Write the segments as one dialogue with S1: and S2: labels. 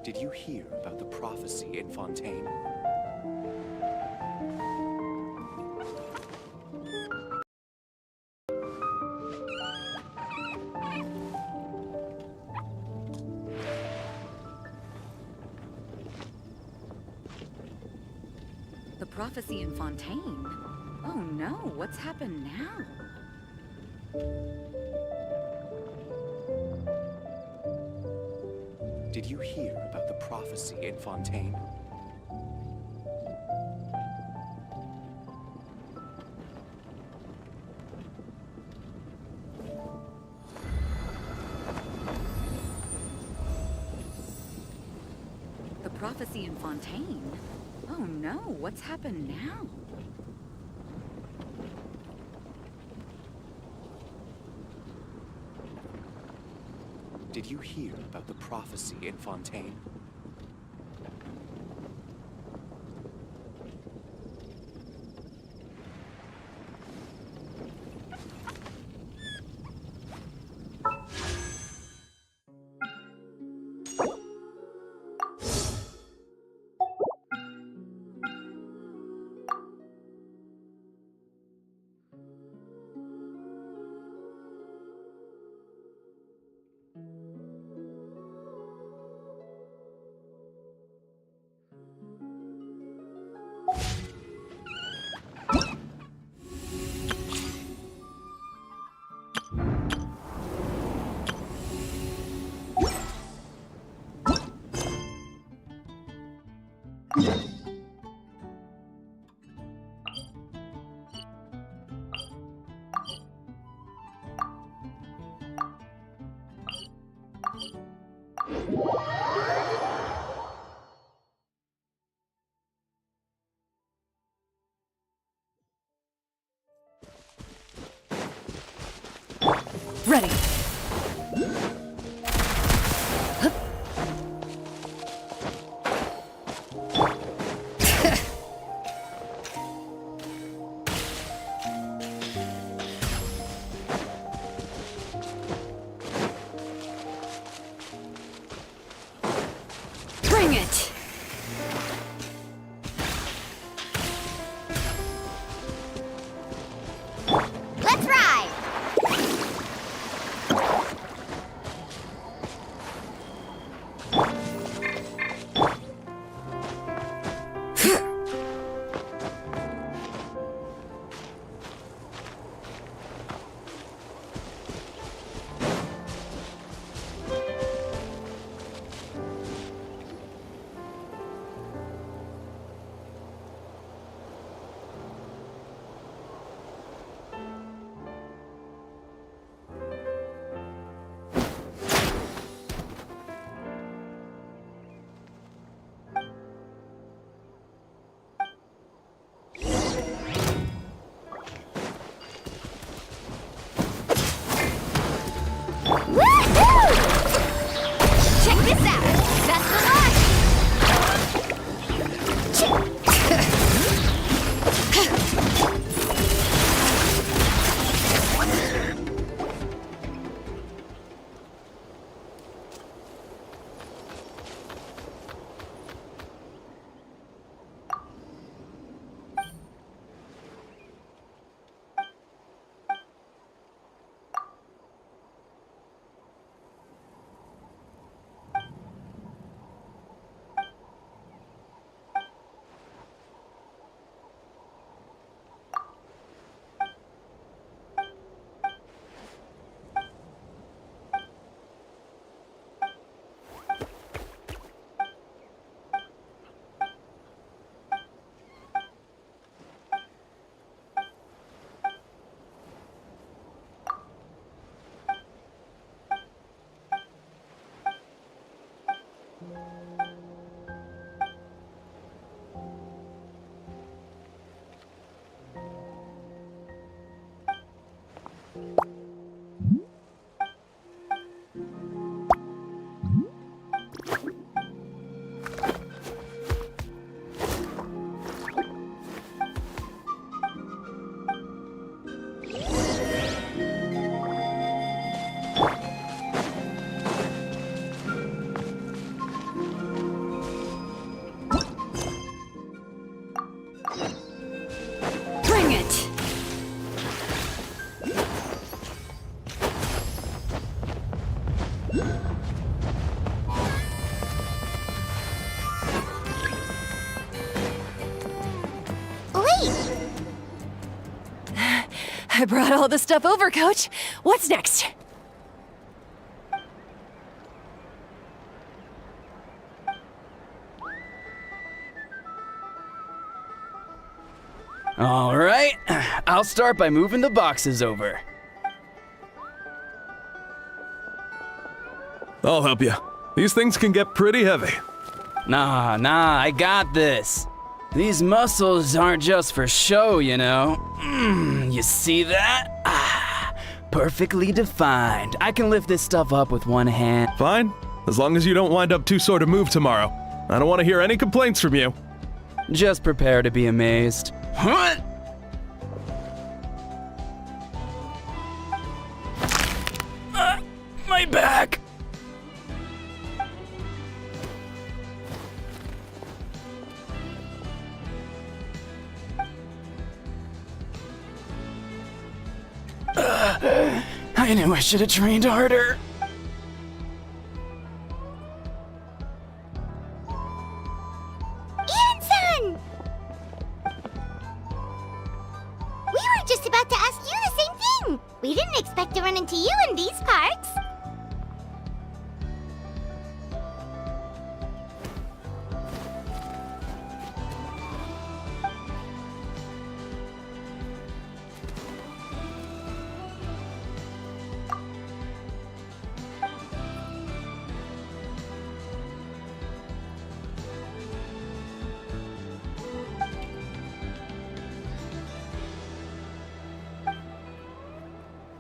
S1: Did you hear about the prophecy in Fontaine?
S2: The prophecy in Fontaine? Oh no, what's happened now?
S1: Did you hear about the prophecy in Fontaine?
S2: The prophecy in Fontaine? Oh no, what's happened now?
S1: Did you hear about the prophecy in Fontaine?
S2: Ready! Bring it!
S3: Let's ride! Wait!
S4: I brought all the stuff over, Coach. What's next?
S5: All right, I'll start by moving the boxes over.
S6: I'll help you. These things can get pretty heavy.
S5: Nah, I got this. These muscles aren't just for show, you know. You see that? Perfectly defined. I can lift this stuff up with one hand.
S6: Fine, as long as you don't wind up too sore to move tomorrow. I don't want to hear any complaints from you.
S5: Just prepare to be amazed. What? My back. I knew I should have trained harder.
S3: Anson! We were just about to ask you the same thing. We didn't expect to run into you in these parts.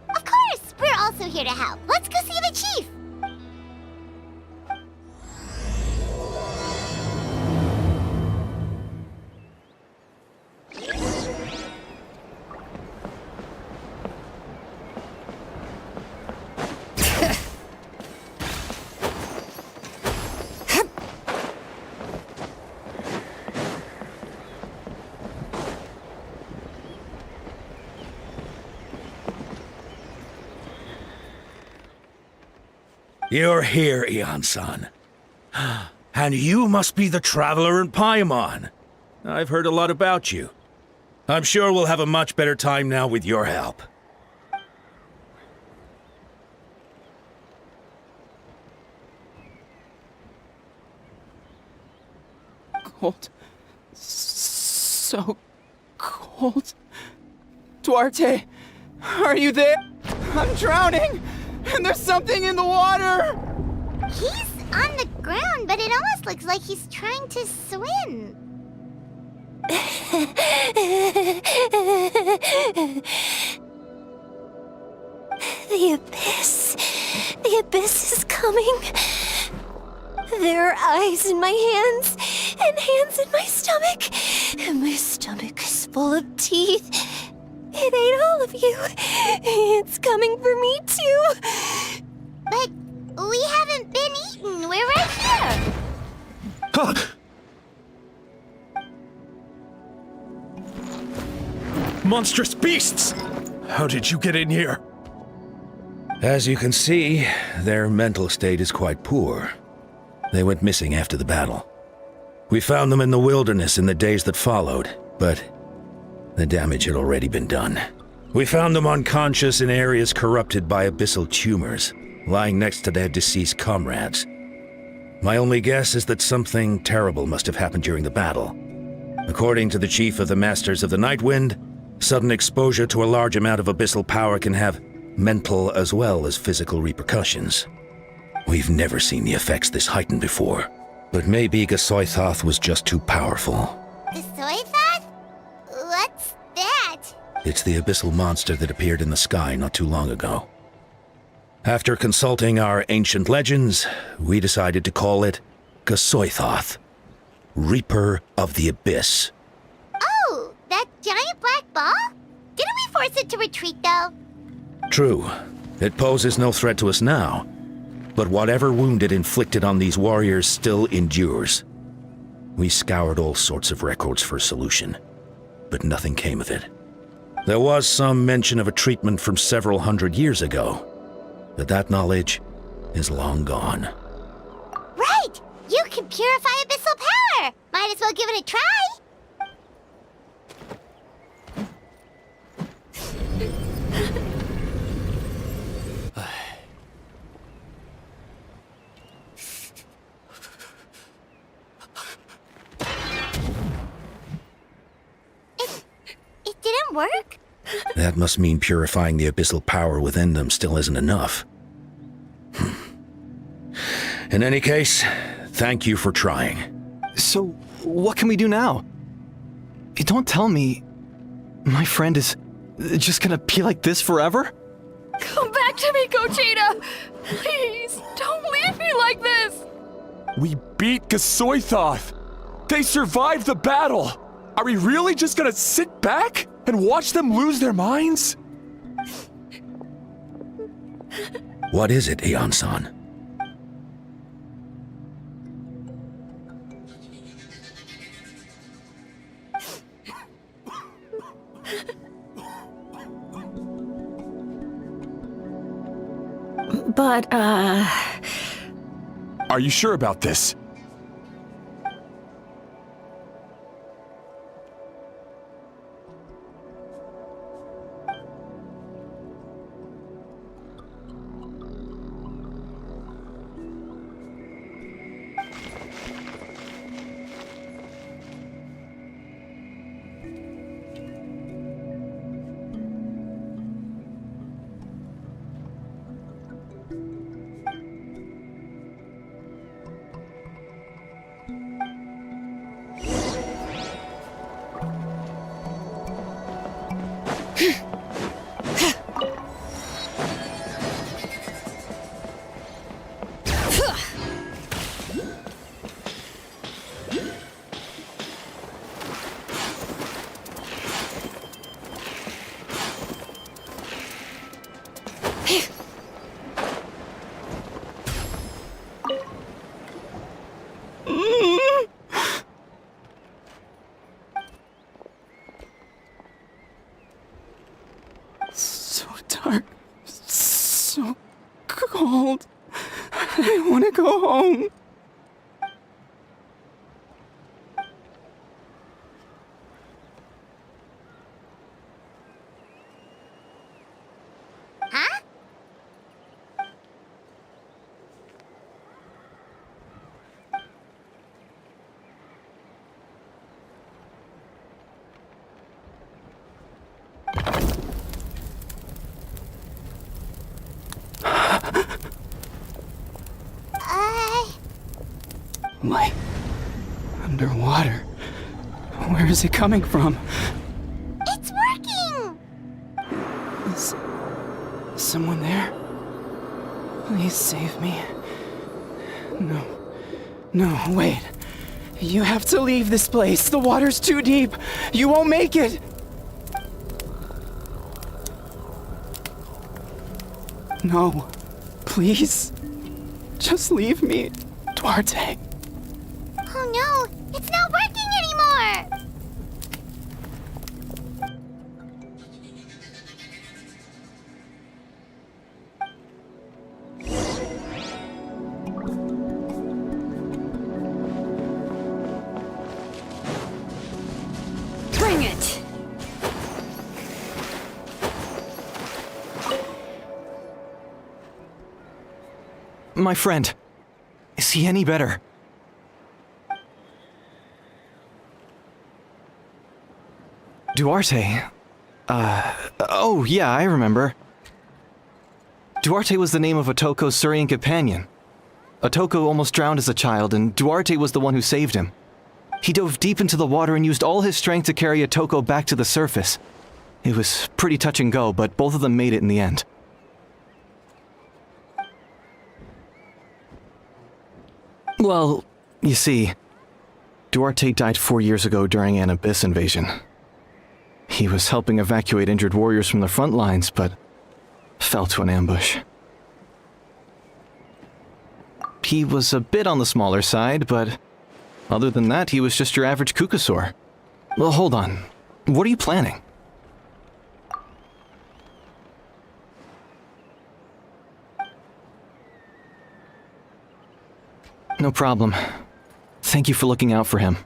S3: Of course, we're also here to help. Let's go see the chief.
S7: You're here, Eon-san. And you must be the traveler in Paimon. I've heard a lot about you. I'm sure we'll have a much better time now with your help.
S5: Cold. So cold. Duarte, are you there? I'm drowning, and there's something in the water!
S3: He's on the ground, but it almost looks like he's trying to swim.
S4: The abyss. The abyss is coming. There are eyes in my hands, and hands in my stomach. And my stomach is full of teeth. It ate all of you. It's coming for me, too.
S3: But we haven't been eaten. We're right here.
S6: Monstrous beasts! How did you get in here?
S7: As you can see, their mental state is quite poor. They went missing after the battle. We found them in the wilderness in the days that followed, but the damage had already been done. We found them unconscious in areas corrupted by abyssal tumors, lying next to their deceased comrades. My only guess is that something terrible must have happened during the battle. According to the chief of the Masters of the Nightwind, sudden exposure to a large amount of abyssal power can have mental as well as physical repercussions. We've never seen the effects this heightened before, but maybe Gasoithoth was just too powerful.
S3: The soy thought? What's that?
S7: It's the abyssal monster that appeared in the sky not too long ago. After consulting our ancient legends, we decided to call it Gasoithoth, Reaper of the Abyss.
S3: Oh, that giant black ball? Didn't we force it to retreat, though?
S7: True, it poses no threat to us now, but whatever wound it inflicted on these warriors still endures. We scoured all sorts of records for a solution, but nothing came of it. There was some mention of a treatment from several hundred years ago, but that knowledge is long gone.
S3: Right! You can purify abyssal power! Might as well give it a try! It didn't work?
S7: That must mean purifying the abyssal power within them still isn't enough. In any case, thank you for trying.
S8: So, what can we do now? Don't tell me my friend is just gonna be like this forever?
S2: Come back to me, Gogeta! Please, don't leave me like this!
S9: We beat Gasoithoth! They survived the battle! Are we really just gonna sit back and watch them lose their minds?
S7: What is it, Aeon-san?
S4: But,
S9: Are you sure about this?
S5: So dark, so cold. I want to go home.
S3: Huh?
S5: Light. Underwater. Where is it coming from?
S3: It's working!
S5: Is someone there? Please save me. No. No, wait. You have to leave this place. The water's too deep. You won't make it. No. Please. Just leave me, Duarte.
S3: Oh no, it's not working anymore!
S2: Bring it!
S8: My friend, is he any better? Duarte? Oh yeah, I remember. Duarte was the name of Otoko's Surian companion. Otoko almost drowned as a child, and Duarte was the one who saved him. He dove deep into the water and used all his strength to carry Otoko back to the surface. It was pretty touch and go, but both of them made it in the end. Well, you see, Duarte died 4 years ago during an Abyss invasion. He was helping evacuate injured warriors from the front lines, but fell to an ambush. He was a bit on the smaller side, but other than that, he was just your average Kukasaur. Well, hold on. What are you planning? No problem. Thank you for looking out for him.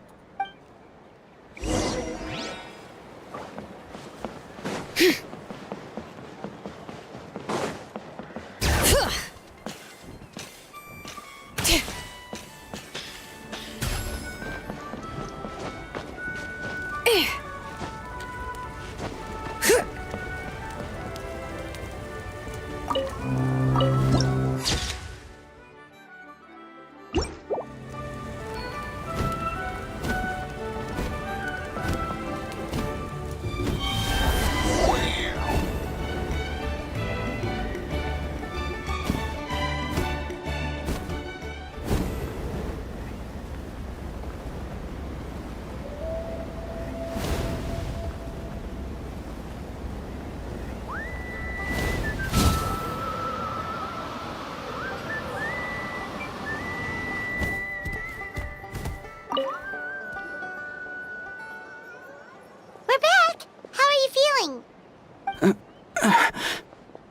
S3: We're back! How are you feeling?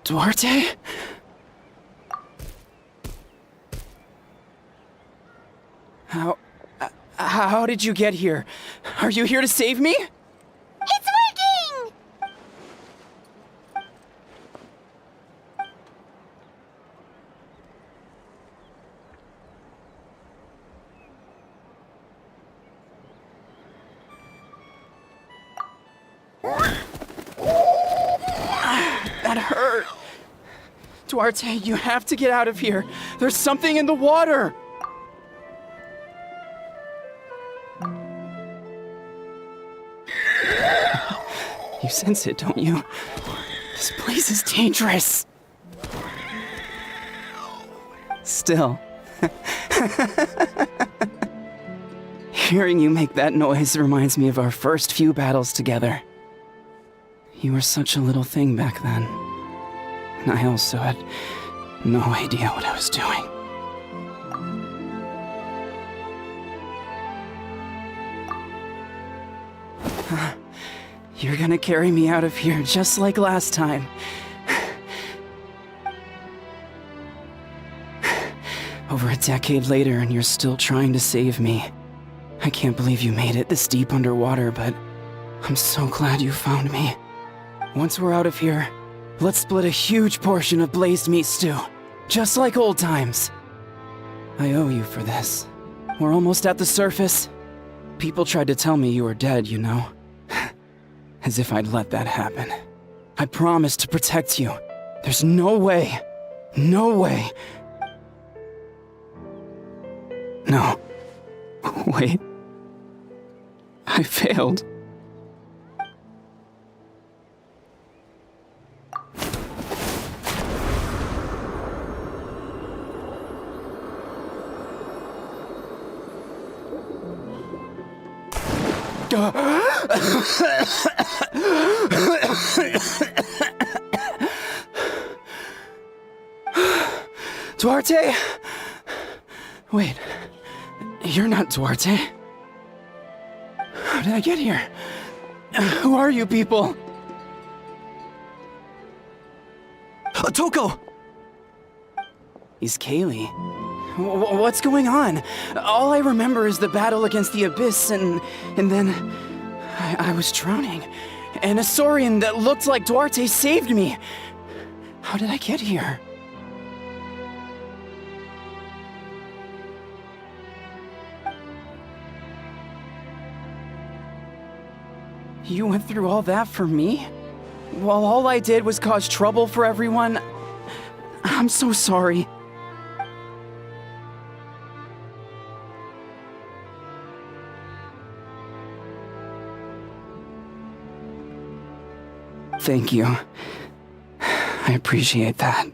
S5: Duarte? How did you get here? Are you here to save me?
S3: It's working!
S5: That hurt. Duarte, you have to get out of here. There's something in the water. You sense it, don't you? This place is dangerous. Still. Hearing you make that noise reminds me of our first few battles together. You were such a little thing back then. And I also had no idea what I was doing. You're gonna carry me out of here just like last time. Over a decade later and you're still trying to save me. I can't believe you made it this deep underwater, but I'm so glad you found me. Once we're out of here, let's split a huge portion of blazed meat stew, just like old times. I owe you for this. We're almost at the surface. People tried to tell me you were dead, you know. As if I'd let that happen. I promised to protect you. There's no way. No way. No. Wait. I failed. Duarte? Wait, you're not Duarte. How did I get here? Who are you people?
S8: Toko!
S5: He's Kaylee. What's going on? All I remember is the battle against the Abyss and then I was drowning. And a Saurian that looked like Duarte saved me. How did I get here? You went through all that for me? While all I did was cause trouble for everyone? I'm so sorry. Thank you. I appreciate that.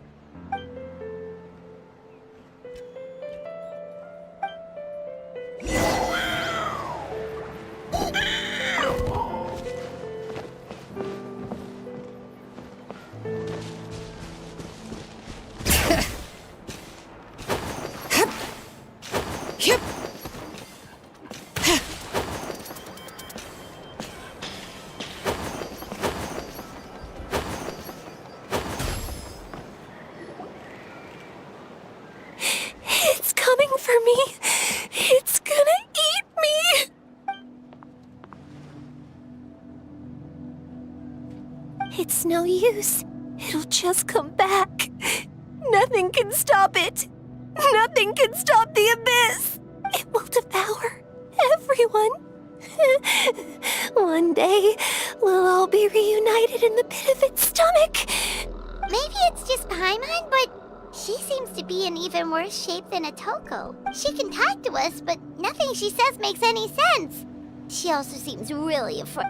S4: It's coming for me. no use. It'll just come back. Nothing can stop it. Nothing can stop the abyss. It will devour everyone. One day, we'll all be reunited in the pit of its stomach.
S3: Maybe it's just Paimon, but she seems to be in even worse shape than Otoko. She can talk to us, but nothing she says makes any sense. She also seems really afraid.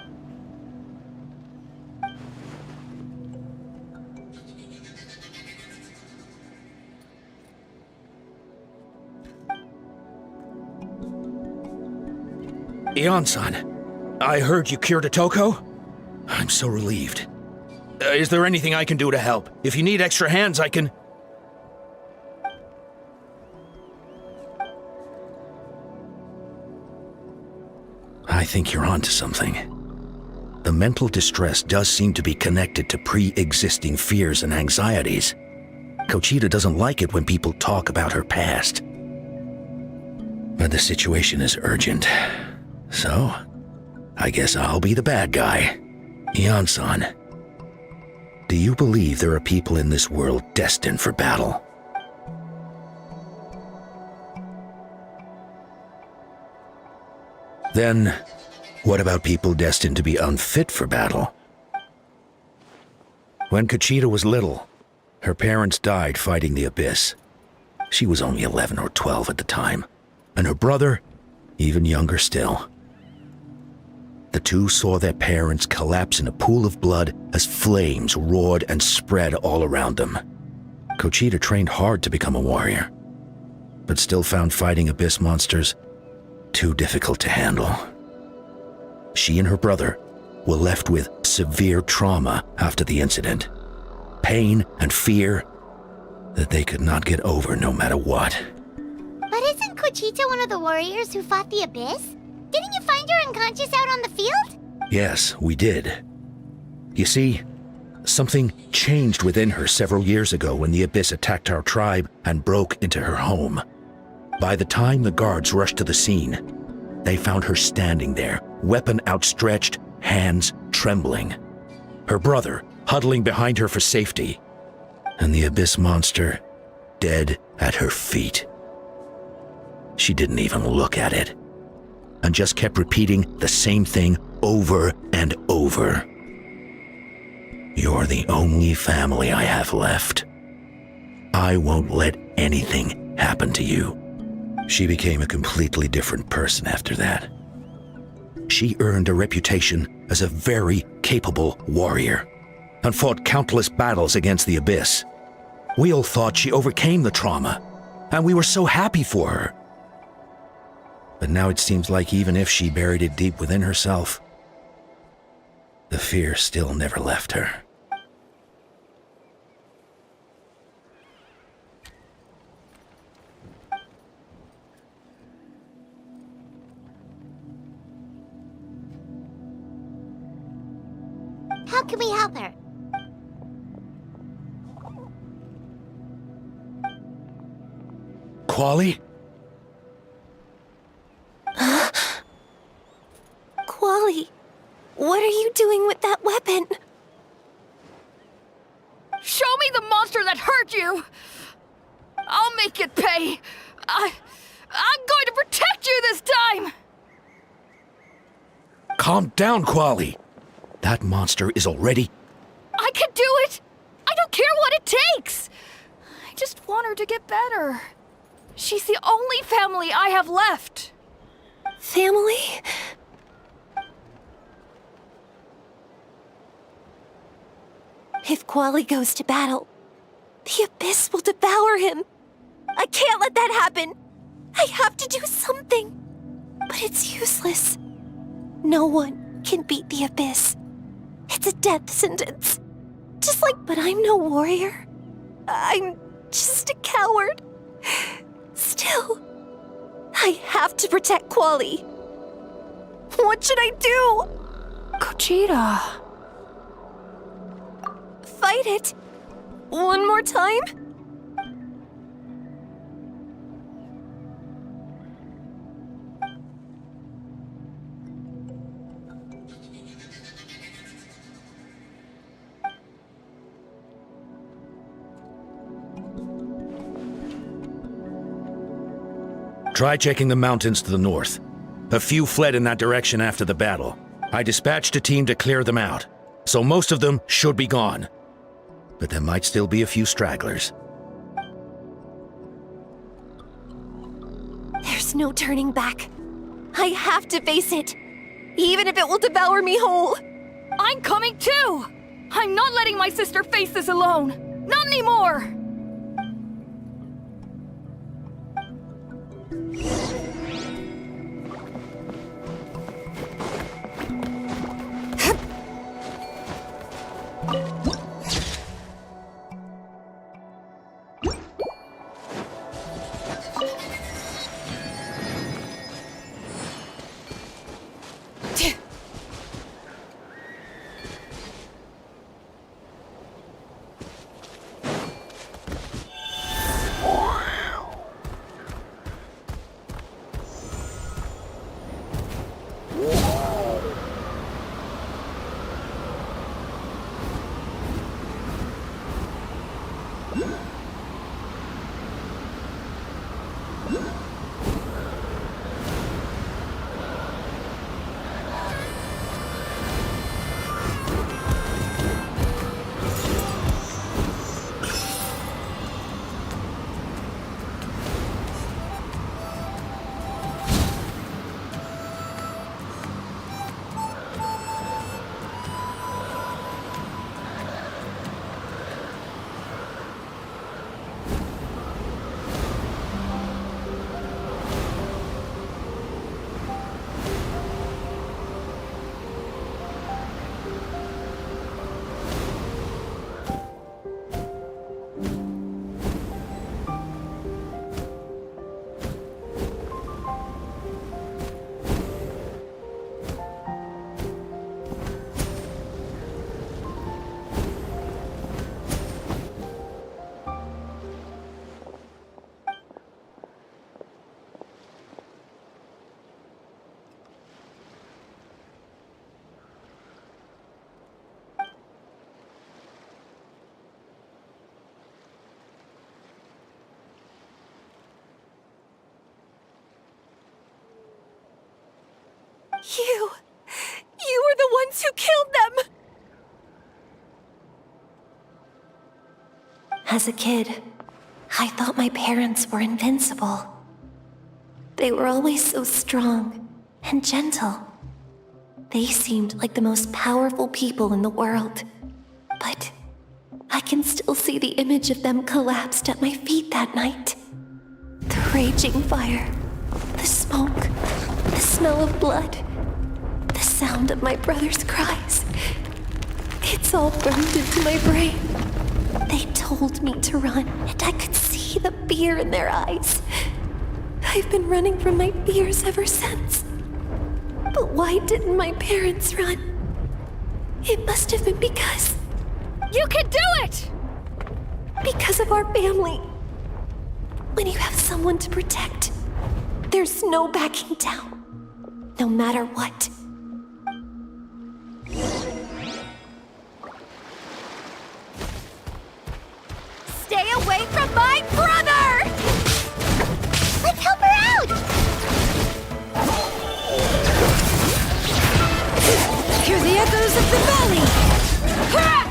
S7: Ion-san, I heard you cured Otoko? I'm so relieved. Is there anything I can do to help? If you need extra hands, I can... I think you're onto something. The mental distress does seem to be connected to pre-existing fears and anxieties. Kochita doesn't like it when people talk about her past. But the situation is urgent. So, I guess I'll be the bad guy. Ion-san, do you believe there are people in this world destined for battle? Then, what about people destined to be unfit for battle? When Kochita was little, her parents died fighting the abyss. She was only 11 or 12 at the time, and her brother, even younger still. The two saw their parents collapse in a pool of blood as flames roared and spread all around them. Kochita trained hard to become a warrior, but still found fighting abyss monsters too difficult to handle. She and her brother were left with severe trauma after the incident, pain and fear that they could not get over no matter what.
S3: But isn't Kochita one of the warriors who fought the abyss? Didn't you find her unconscious out on the field?
S7: Yes, we did. You see, something changed within her several years ago when the abyss attacked our tribe and broke into her home. By the time the guards rushed to the scene, they found her standing there, weapon outstretched, hands trembling. Her brother huddling behind her for safety, and the abyss monster dead at her feet. She didn't even look at it, and just kept repeating the same thing over and over. You're the only family I have left. I won't let anything happen to you. She became a completely different person after that. She earned a reputation as a very capable warrior and fought countless battles against the abyss. We all thought she overcame the trauma, and we were so happy for her. But now it seems like even if she buried it deep within herself, the fear still never left her.
S3: How can we help her?
S7: Quali?
S4: Quali, what are you doing with that weapon?
S2: Show me the monster that hurt you! I'll make it pay! I'm going to protect you this time!
S7: Calm down, Quali. That monster is already...
S2: I can do it! I don't care what it takes! I just want her to get better. She's the only family I have left.
S4: Family? If Quali goes to battle, the abyss will devour him. I can't let that happen. I have to do something. But it's useless. No one can beat the abyss. It's a death sentence. Just like, but I'm no warrior. I'm just a coward. Still, I have to protect Quali. What should I do?
S2: Kochita.
S4: Fight it. One more time?
S7: Try checking the mountains to the north. A few fled in that direction after the battle. I dispatched a team to clear them out, so most of them should be gone. But there might still be a few stragglers.
S4: There's no turning back. I have to face it, even if it will devour me whole.
S2: I'm coming too! I'm not letting my sister face this alone! Not anymore!
S4: You were the ones who killed them! As a kid, I thought my parents were invincible. They were always so strong and gentle. They seemed like the most powerful people in the world. But I can still see the image of them collapsed at my feet that night. The raging fire, the smoke, the smell of blood, the sound of my brother's cries. It's all burned into my brain. They told me to run, and I could see the fear in their eyes. I've been running from my fears ever since. But why didn't my parents run? It must have been because...
S2: You can do it!
S4: Because of our family. When you have someone to protect, there's no backing down, no matter what.
S3: Stay away from my brother! Let's help her out!
S4: Hear the echoes of the valley! Where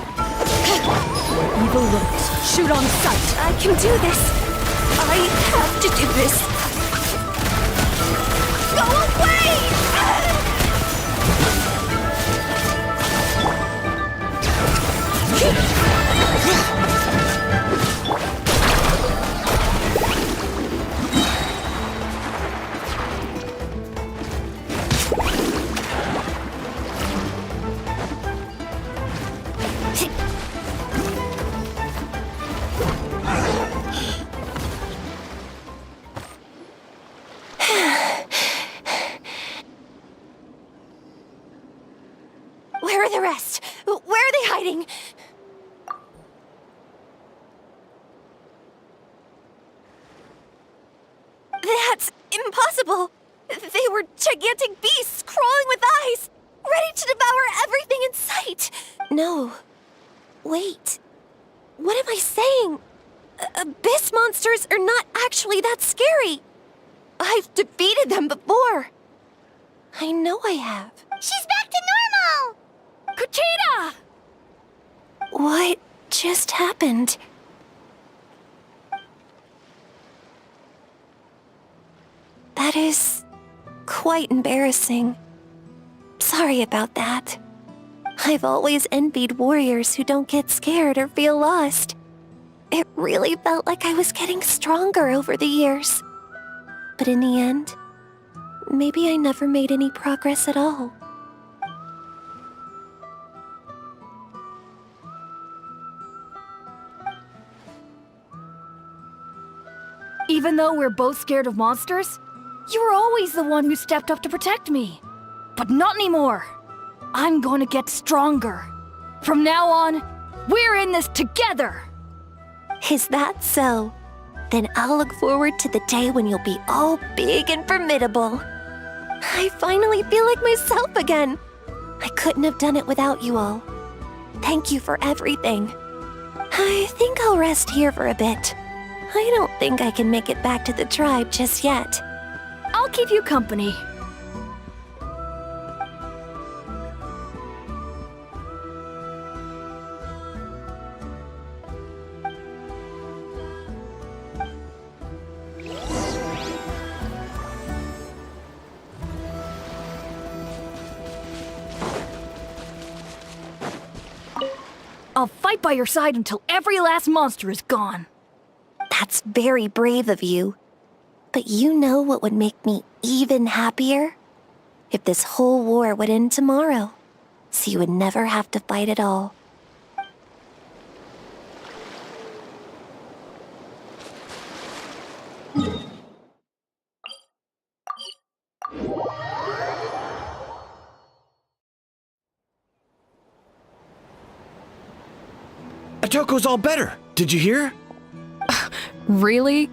S4: evil lurks, shoot on sight. I can do this. I have to do this. Go away! Where are the rest? Where are they hiding? That's impossible! They were gigantic beasts crawling with eyes, ready to devour everything in sight! No. Wait. What am I saying? Abyss monsters are not actually that scary. I've defeated them before. I know I have.
S3: She's back to normal!
S2: Kuchita!
S4: What just happened? That is quite embarrassing. Sorry about that. I've always envied warriors who don't get scared or feel lost. It really felt like I was getting stronger over the years. But in the end, maybe I never made any progress at all.
S2: Even though we're both scared of monsters, you were always the one who stepped up to protect me. But not anymore. I'm gonna get stronger. From now on, we're in this together!
S4: Is that so? Then I'll look forward to the day when you'll be all big and formidable. I finally feel like myself again. I couldn't have done it without you all. Thank you for everything. I think I'll rest here for a bit. I don't think I can make it back to the tribe just yet.
S2: I'll keep you company. I'll fight by your side until every last monster is gone.
S4: That's very brave of you. But you know what would make me even happier? If this whole war would end tomorrow, so you would never have to fight at all.
S10: Atoko's all better. Did you hear?
S2: Really?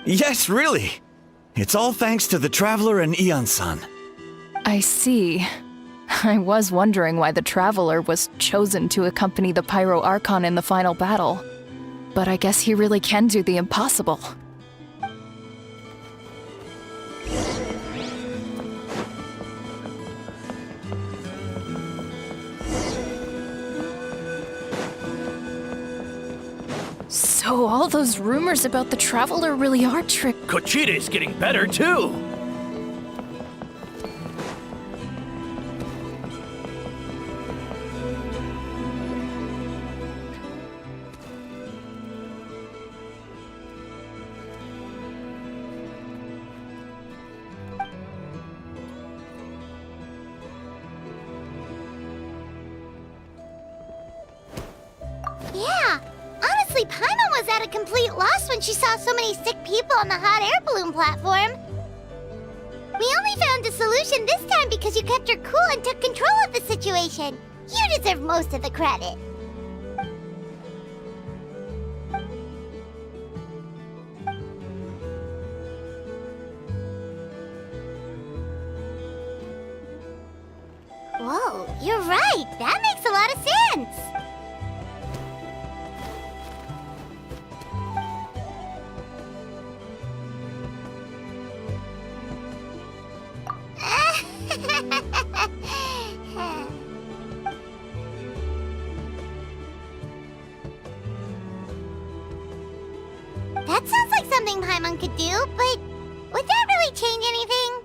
S10: Yes, really. It's all thanks to the Traveler and Ian-san.
S2: I see. I was wondering why the Traveler was chosen to accompany the Pyro Archon in the final battle. But I guess he really can do the impossible. So all those rumors about the Traveler really are trick.
S6: Kuchita's getting better too.
S3: Yeah, honestly, Paimon was at a complete loss when she saw so many sick people on the hot air balloon platform. We only found a solution this time because you kept your cool and took control of the situation. You deserve most of the credit. Whoa, you're right. That makes a lot of sense. That sounds like something Paimon could do, but would that really change anything?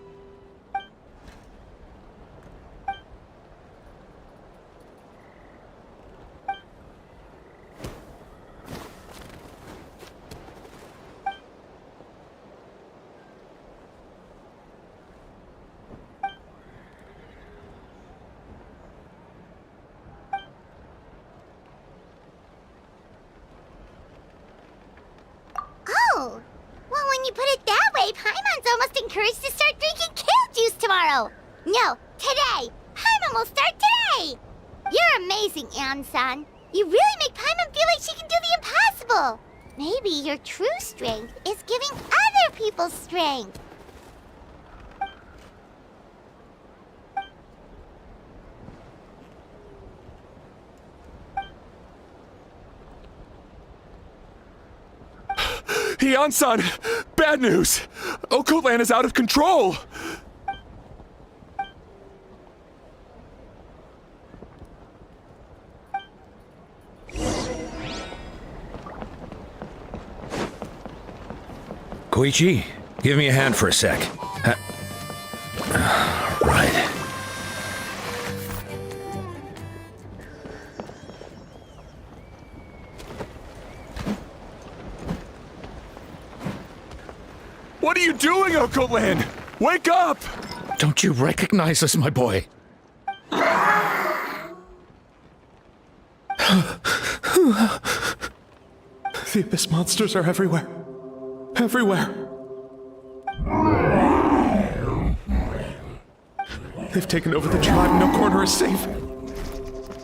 S3: Oh, well, when you put it that way, Paimon's almost encouraged to start drinking kale juice tomorrow. No, today. Paimon will start today. You're amazing, Ann-san. You really make Paimon feel like she can do the impossible. Maybe your true strength is giving other people strength.
S9: Kian-san! Bad news! Okoland is out of control!
S7: Koichi, give me a hand for a sec. Right.
S9: What are you doing, Okoland? Wake up!
S7: Don't you recognize us, my boy?
S6: The Abyss monsters are everywhere. Everywhere. They've taken over the tribe. No corner is safe.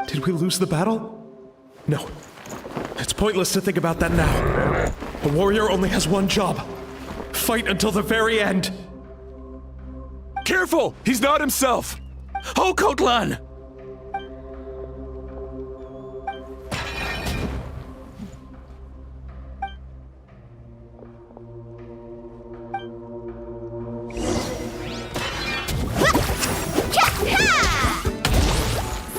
S6: Did we lose the battle? No. It's pointless to think about that now. A warrior only has one job. Fight until the very end.
S9: Careful! He's not himself!
S7: Okotlan!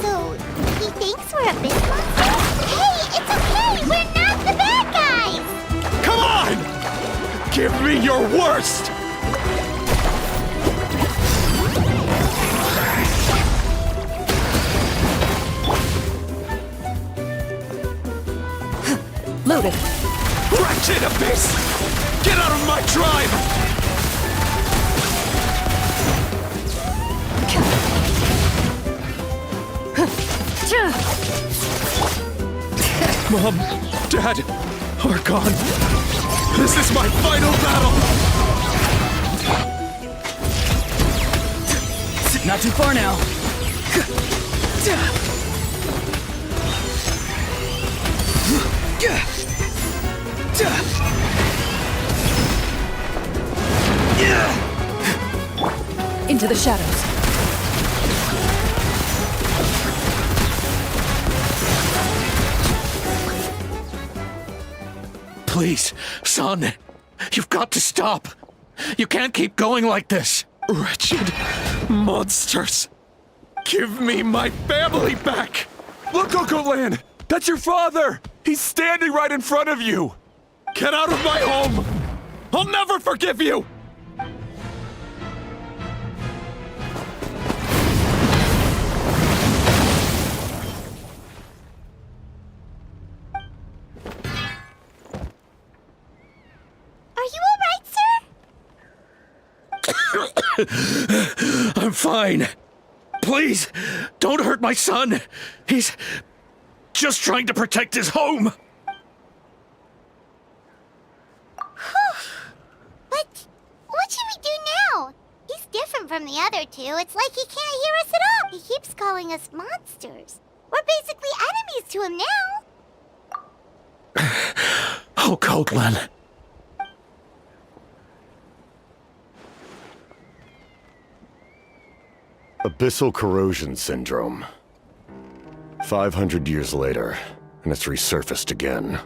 S3: So, he thinks we're Abyss monsters? Hey, it's okay! We're not the bad guys!
S9: Come on! Give me your worst!
S2: Loaded.
S9: Wretched Abyss! Get out of my tribe!
S6: Mom, Dad, Archon. This is my final battle!
S5: Not too far now.
S2: Into the shadows.
S7: Please, son. You've got to stop. You can't keep going like this.
S6: Wretched monsters. Give me my family back!
S9: Look, Okoland! That's your father! He's standing right in front of you!
S6: Get out of my home! I'll never forgive you!
S3: Are you alright, sir?
S7: I'm fine. Please, don't hurt my son. He's just trying to protect his home.
S3: But what should we do now? He's different from the other two. It's like he can't hear us at all. He keeps calling us monsters. We're basically enemies to him now.
S7: Oh, Coatlan.
S11: Abyssal corrosion syndrome. 500 years later, and it's resurfaced again.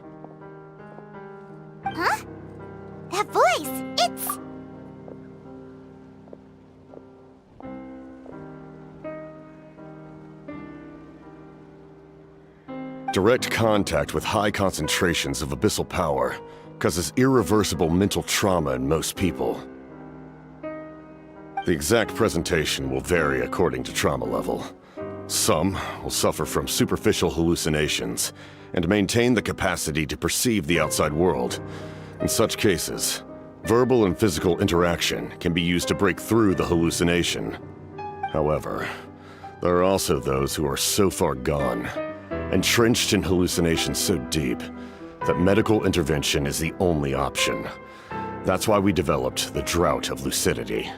S3: Huh? That voice! It's...
S11: Direct contact with high concentrations of abyssal power causes irreversible mental trauma in most people. The exact presentation will vary according to trauma level. Some will suffer from superficial hallucinations and maintain the capacity to perceive the outside world. In such cases, verbal and physical interaction can be used to break through the hallucination. However, there are also those who are so far gone, entrenched in hallucinations so deep, that medical intervention is the only option. That's why we developed the Drought of Lucidity.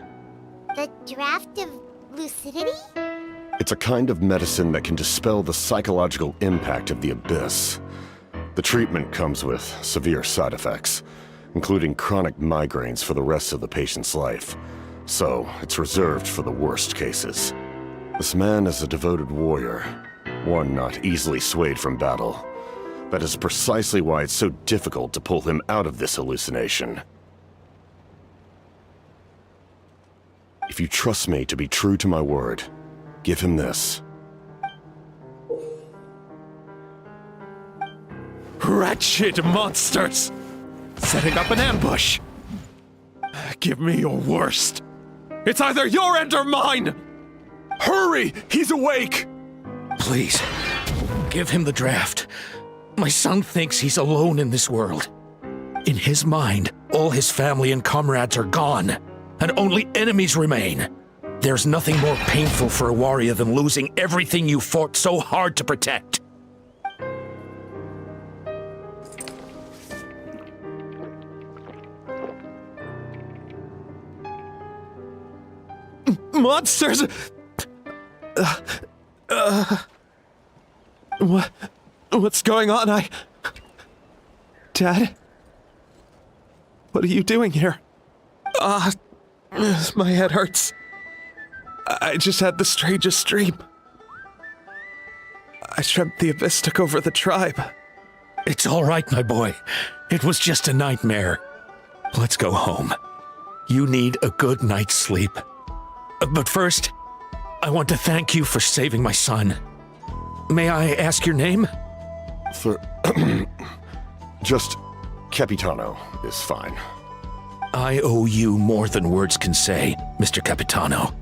S3: The draft of lucidity?
S11: It's a kind of medicine that can dispel the psychological impact of the abyss. The treatment comes with severe side effects, including chronic migraines for the rest of the patient's life. So, it's reserved for the worst cases. This man is a devoted warrior, one not easily swayed from battle. That is precisely why it's so difficult to pull him out of this hallucination. If you trust me to be true to my word, give him this.
S6: Wretched monsters! Setting up an ambush! Give me your worst. It's either your end or mine!
S9: Hurry! He's awake!
S7: Please, give him the draft. My son thinks he's alone in this world. In his mind, all his family and comrades are gone, and only enemies remain. There's nothing more painful for a warrior than losing everything you fought so hard to protect.
S6: Monsters! What's going on? Dad? What are you doing here? My head hurts. I just had the strangest dream. I dreamt the Abyss took over the tribe.
S7: It's all right, my boy. It was just a nightmare. Let's go home. You need a good night's sleep. But first, I want to thank you for saving my son. May I ask your name?
S11: Just Capitano is fine.
S7: I owe you more than words can say, Mr. Capitano.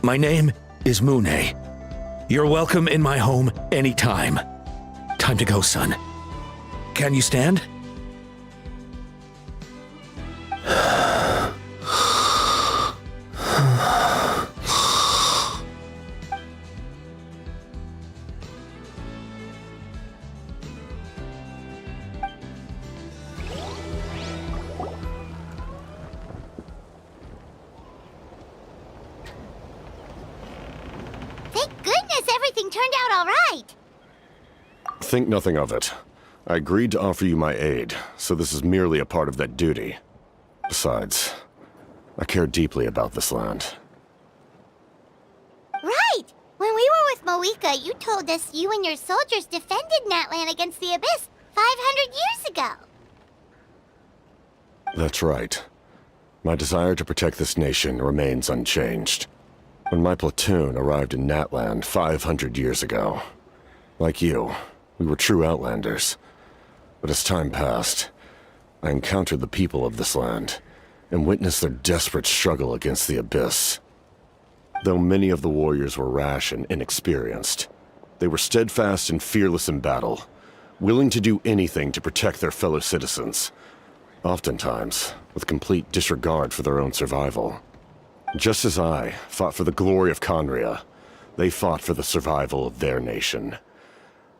S7: My name is Mune. You're welcome in my home anytime. Time to go, son. Can you stand?
S3: Thank goodness everything turned out all right.
S11: Think nothing of it. I agreed to offer you my aid, so this is merely a part of that duty. Besides, I care deeply about this land.
S3: Right! When we were with Moika, you told us you and your soldiers defended Natlan against the Abyss 500 years ago.
S11: That's right. My desire to protect this nation remains unchanged. When my platoon arrived in Natlan 500 years ago, like you, we were true outlanders. But as time passed, I encountered the people of this land and witnessed their desperate struggle against the Abyss. Though many of the warriors were rash and inexperienced, they were steadfast and fearless in battle, willing to do anything to protect their fellow citizens, oftentimes with complete disregard for their own survival. Just as I fought for the glory of Conria, they fought for the survival of their nation.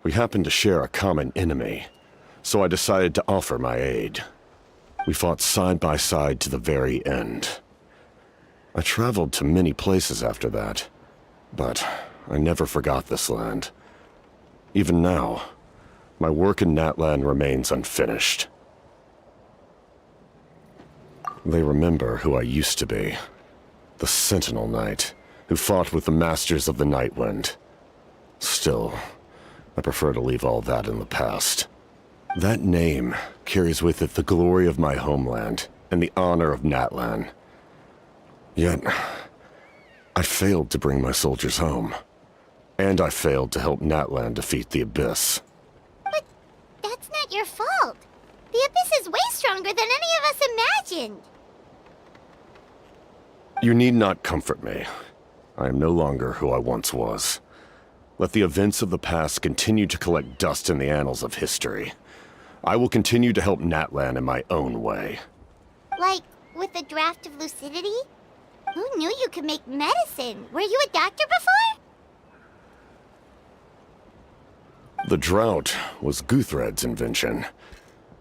S11: We happened to share a common enemy, so I decided to offer my aid. We fought side by side to the very end. I traveled to many places after that, but I never forgot this land. Even now, my work in Natlan remains unfinished. They remember who I used to be. The Sentinel Knight, who fought with the Masters of the Nightwind. Still, I prefer to leave all that in the past. That name carries with it the glory of my homeland and the honor of Natlan. Yet, I failed to bring my soldiers home. And I failed to help Natlan defeat the Abyss.
S3: But that's not your fault. The Abyss is way stronger than any of us imagined.
S11: You need not comfort me. I am no longer who I once was. Let the events of the past continue to collect dust in the annals of history. I will continue to help Natlan in my own way.
S3: Like, with the draft of lucidity? Who knew you could make medicine? Were you a doctor before?
S11: The drought was Guthred's invention.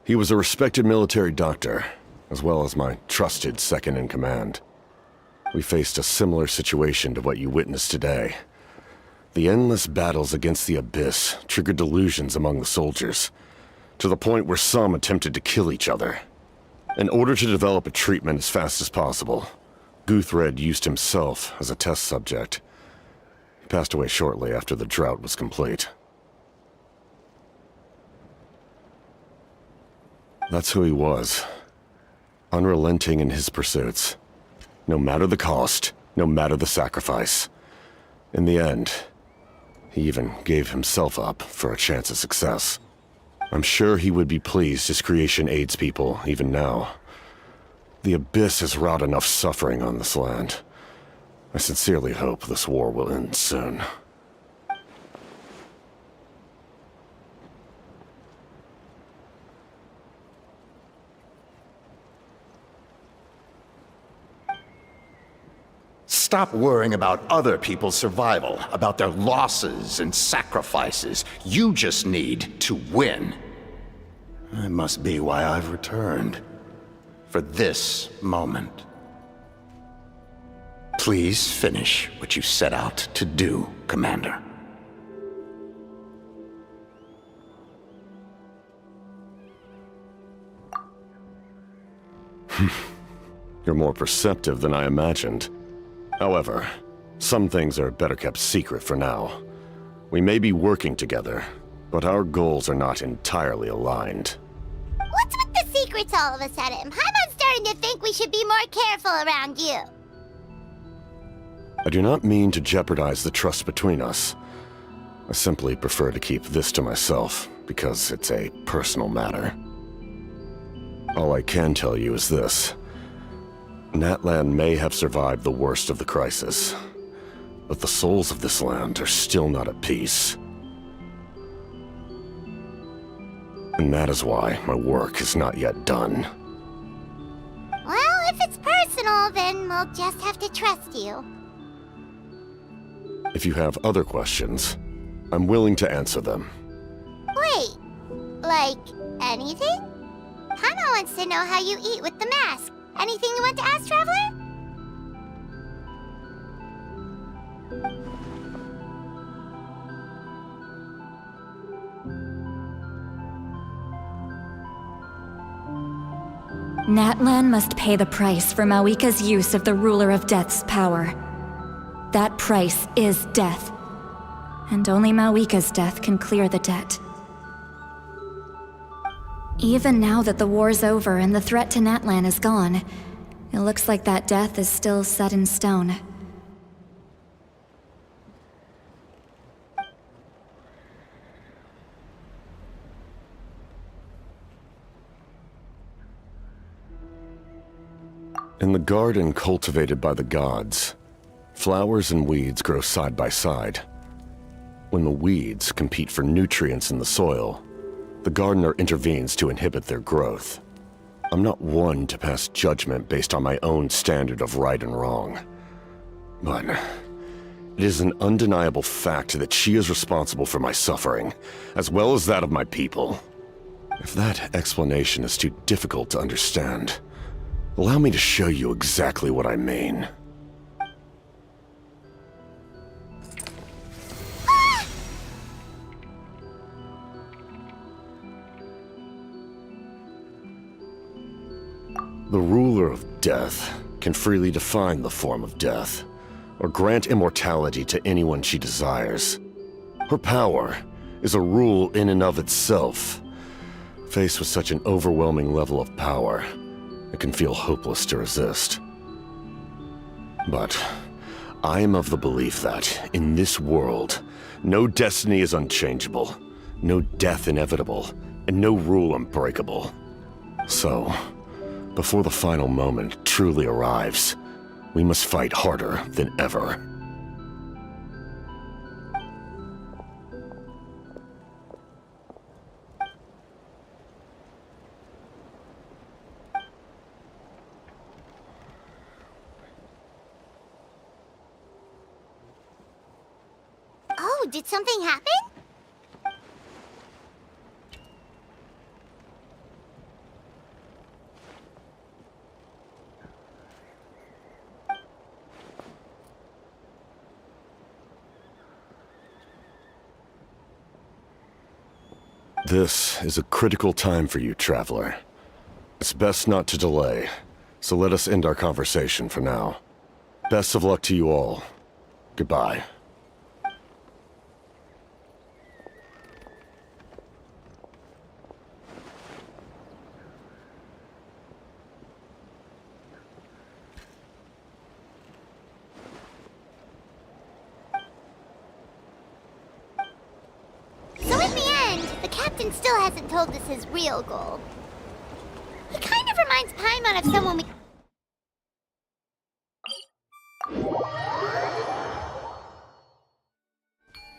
S11: He was a respected military doctor, as well as my trusted second-in-command. We faced a similar situation to what you witnessed today. The endless battles against the Abyss triggered delusions among the soldiers, to the point where some attempted to kill each other. In order to develop a treatment as fast as possible, Guthred used himself as a test subject. He passed away shortly after the drought was complete. That's who he was. Unrelenting in his pursuits. No matter the cost, no matter the sacrifice. In the end, he even gave himself up for a chance at success. I'm sure he would be pleased his creation aids people, even now. The Abyss has wrought enough suffering on this land. I sincerely hope this war will end soon.
S12: Stop worrying about other people's survival, about their losses and sacrifices. You just need to win. That must be why I've returned. For this moment. Please finish what you set out to do, Commander.
S11: You're more perceptive than I imagined. However, some things are better kept secret for now. We may be working together, but our goals are not entirely aligned.
S3: What's with the secrets all of a sudden? Paimon's starting to think we should be more careful around you.
S11: I do not mean to jeopardize the trust between us. I simply prefer to keep this to myself, because it's a personal matter. All I can tell you is this. Natlan may have survived the worst of the crisis, but the souls of this land are still not at peace. And that is why my work is not yet done.
S3: Well, if it's personal, then we'll just have to trust you.
S11: If you have other questions, I'm willing to answer them.
S3: Wait, like anything? Paimon wants to know how you eat with the mask. Anything you want to ask, Traveler?
S2: Natlan must pay the price for Mawika's use of the Ruler of Death's power. That price is death. And only Mawika's death can clear the debt. Even now that the war's over and the threat to Natlan is gone, it looks like that death is still set in stone.
S11: In the garden cultivated by the gods, flowers and weeds grow side by side. When the weeds compete for nutrients in the soil, the gardener intervenes to inhibit their growth. I'm not one to pass judgment based on my own standard of right and wrong. But it is an undeniable fact that she is responsible for my suffering, as well as that of my people. If that explanation is too difficult to understand, allow me to show you exactly what I mean. The ruler of death can freely define the form of death, or grant immortality to anyone she desires. Her power is a rule in and of itself. Faced with such an overwhelming level of power, it can feel hopeless to resist. But I am of the belief that, in this world, no destiny is unchangeable, no death inevitable, and no rule unbreakable. So, before the final moment truly arrives, we must fight harder than ever.
S3: Oh, did something happen?
S11: This is a critical time for you, Traveler. It's best not to delay, so let us end our conversation for now. Best of luck to you all. Goodbye.
S3: captain still hasn't told us his real goal. He kind of reminds Paimon of someone we...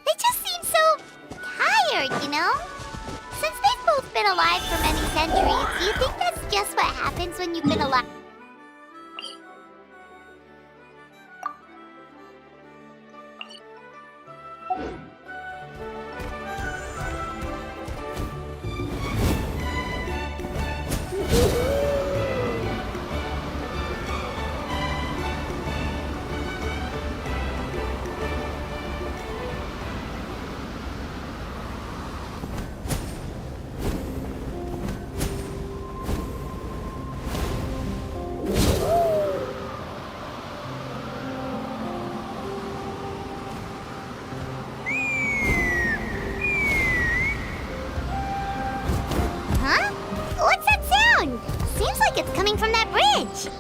S3: They just seem so tired, you know? Since they've both been alive for many centuries, do you think that's just what happens when you've been alive? Huh? What's that sound? Seems like it's coming from that bridge.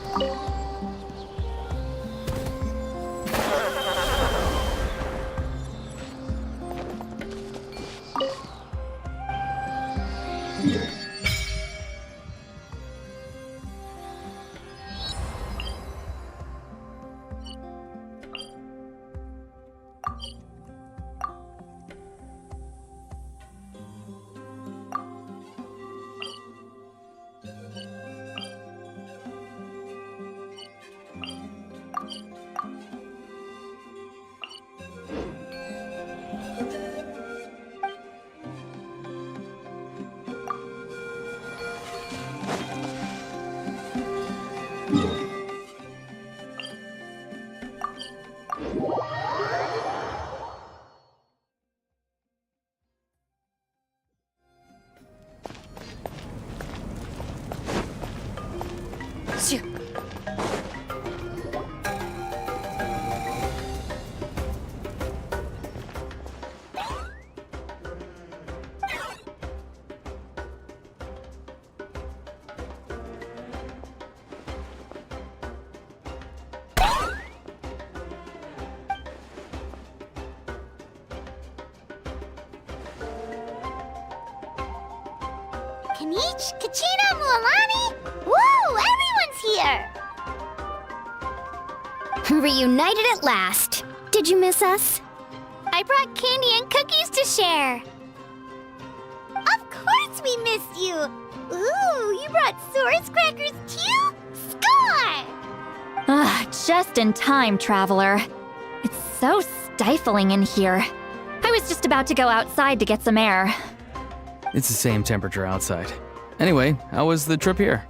S3: Kanich, Kachina, Mualani? Woo! Everyone's here!
S4: Reunited at last. Did you miss us?
S3: I brought candy and cookies to share. Of course we missed you! Ooh, you brought Source crackers too? Score!
S13: Just in time, Traveler. It's so stifling in here. I was just about to go outside to get some air.
S5: It's the same temperature outside. Anyway, how was the trip here?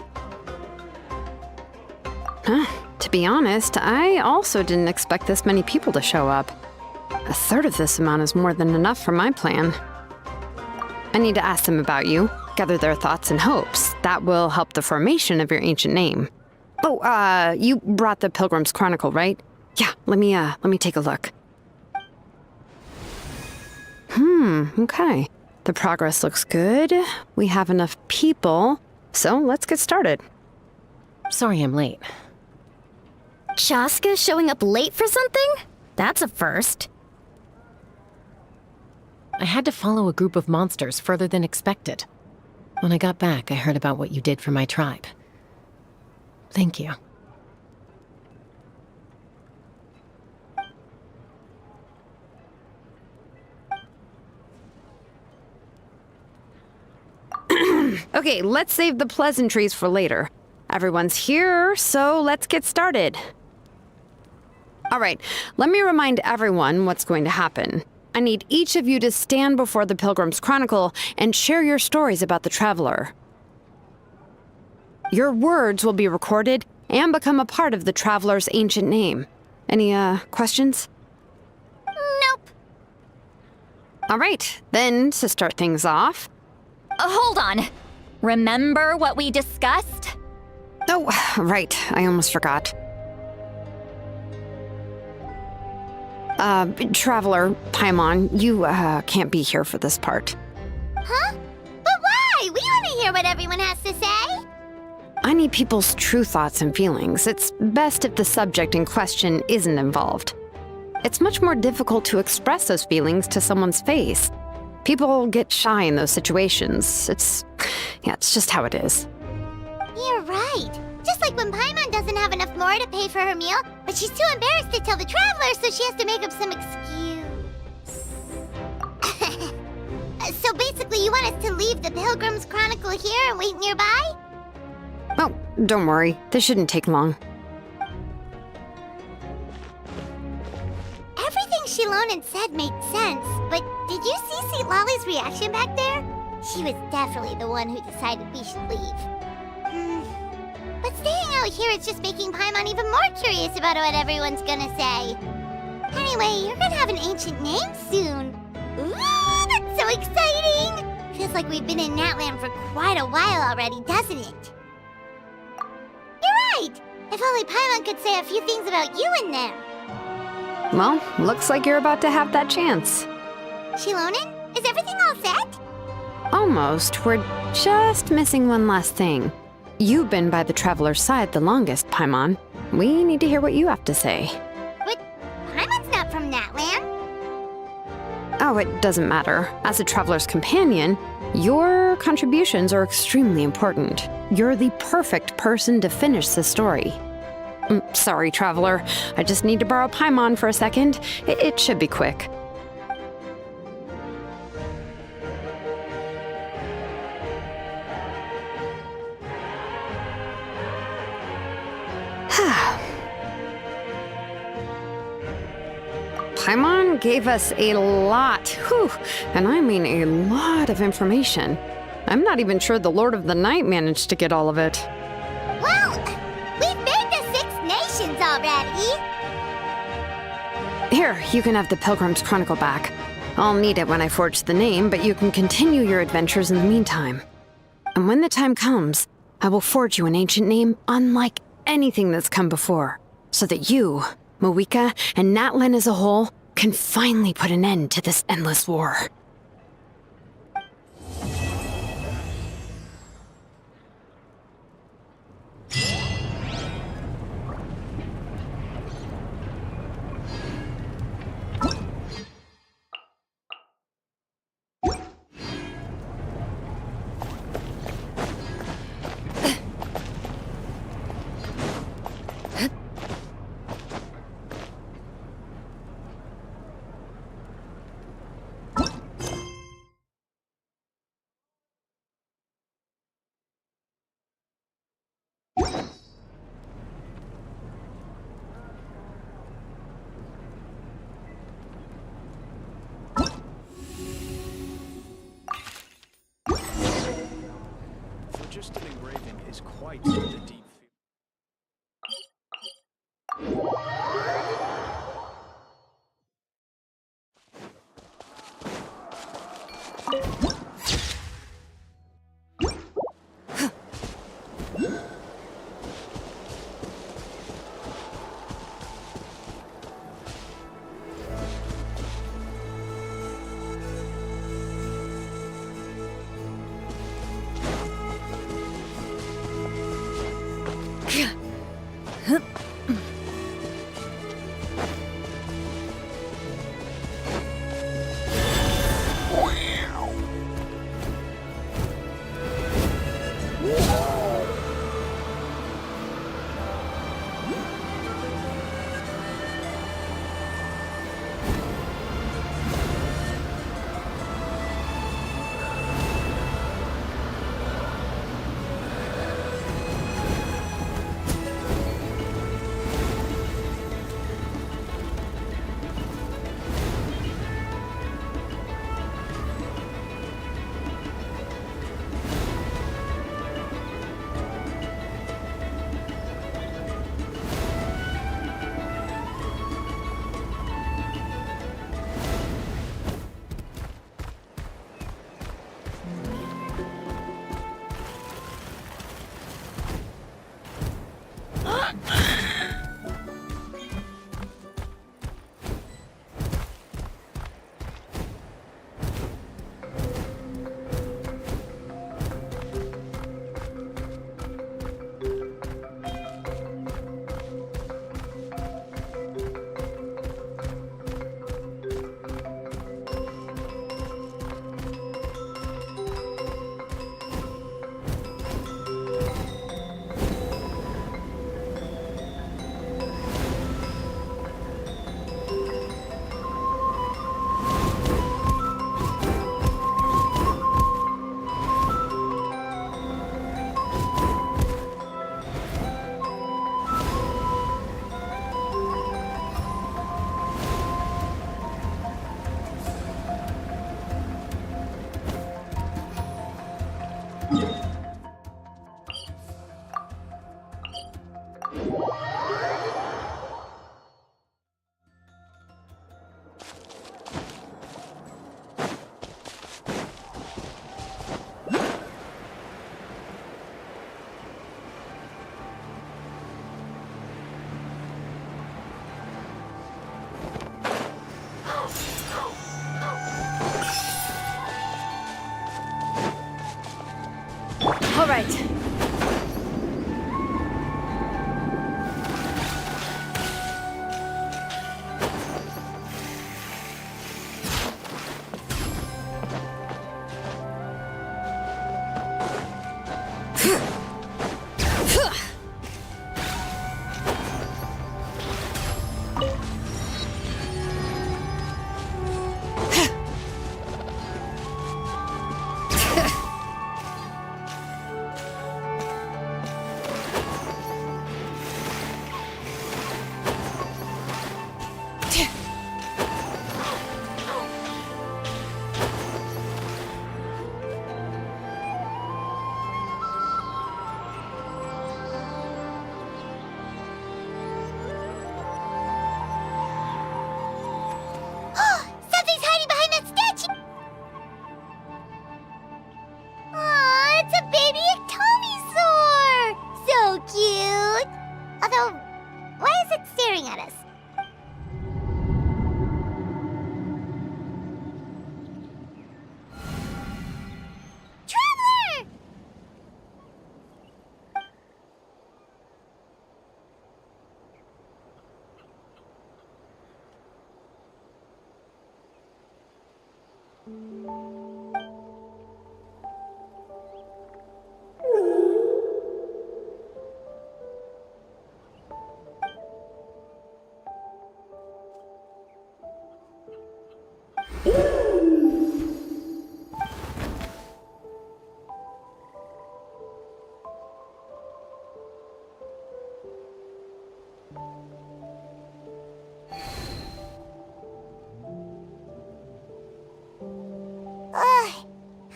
S14: To be honest, I also didn't expect this many people to show up. A third of this amount is more than enough for my plan. I need to ask them about you, gather their thoughts and hopes. That will help the formation of your ancient name. Oh, you brought the Pilgrim's Chronicle, right? Yeah, let me take a look. Okay. The progress looks good. We have enough people, so let's get started.
S15: Sorry I'm late.
S4: Chaska showing up late for something? That's a first.
S15: I had to follow a group of monsters further than expected. When I got back, I heard about what you did for my tribe. Thank you.
S14: Okay, let's save the pleasantries for later. Everyone's here, so let's get started. All right, let me remind everyone what's going to happen. I need each of you to stand before the Pilgrim's Chronicle and share your stories about the Traveler. Your words will be recorded and become a part of the Traveler's ancient name. Any, questions?
S3: Nope.
S14: All right, then, to start things off...
S13: Hold on. Remember what we discussed?
S14: Oh, right, I almost forgot. Traveler, Paimon, you, can't be here for this part.
S3: Huh? But why? We want to hear what everyone has to say.
S14: I need people's true thoughts and feelings. It's best if the subject in question isn't involved. It's much more difficult to express those feelings to someone's face. People get shy in those situations. It's just how it is.
S3: You're right. Just like when Paimon doesn't have enough more to pay for her meal, but she's too embarrassed to tell the traveler, so she has to make up some excuse. So basically, you want us to leave the Pilgrim's Chronicle here and wait nearby?
S14: Oh, don't worry. This shouldn't take long.
S3: Everything Shilonen said made sense, but did you see St. Lolly's reaction back there? She was definitely the one who decided we should leave. But staying out here is just making Paimon even more curious about what everyone's gonna say. Anyway, you're gonna have an ancient name soon. Ooh, that's so exciting! Feels like we've been in Natland for quite a while already, doesn't it? You're right! If only Paimon could say a few things about you in there.
S14: Well, looks like you're about to have that chance.
S3: Shilonen, is everything all set?
S14: Almost. We're just missing one last thing. You've been by the Traveler's side the longest, Paimon. We need to hear what you have to say.
S3: But Paimon's not from Natland.
S14: Oh, it doesn't matter. As a Traveler's companion, your contributions are extremely important. You're the perfect person to finish the story. Sorry, Traveler. I just need to borrow Paimon for a second. It should be quick. Paimon gave us a lot, and I mean a lot of information. I'm not even sure the Lord of the Night managed to get all of it.
S3: Well, we've made the 6 nations already.
S14: Here, you can have the Pilgrim's Chronicle back. I'll need it when I forge the name, but you can continue your adventures in the meantime. And when the time comes, I will forge you an ancient name unlike anything that's come before, so that you, Moeka, and Natlan as a whole can finally put an end to this endless war.
S1: Just an engraving is quite the deep.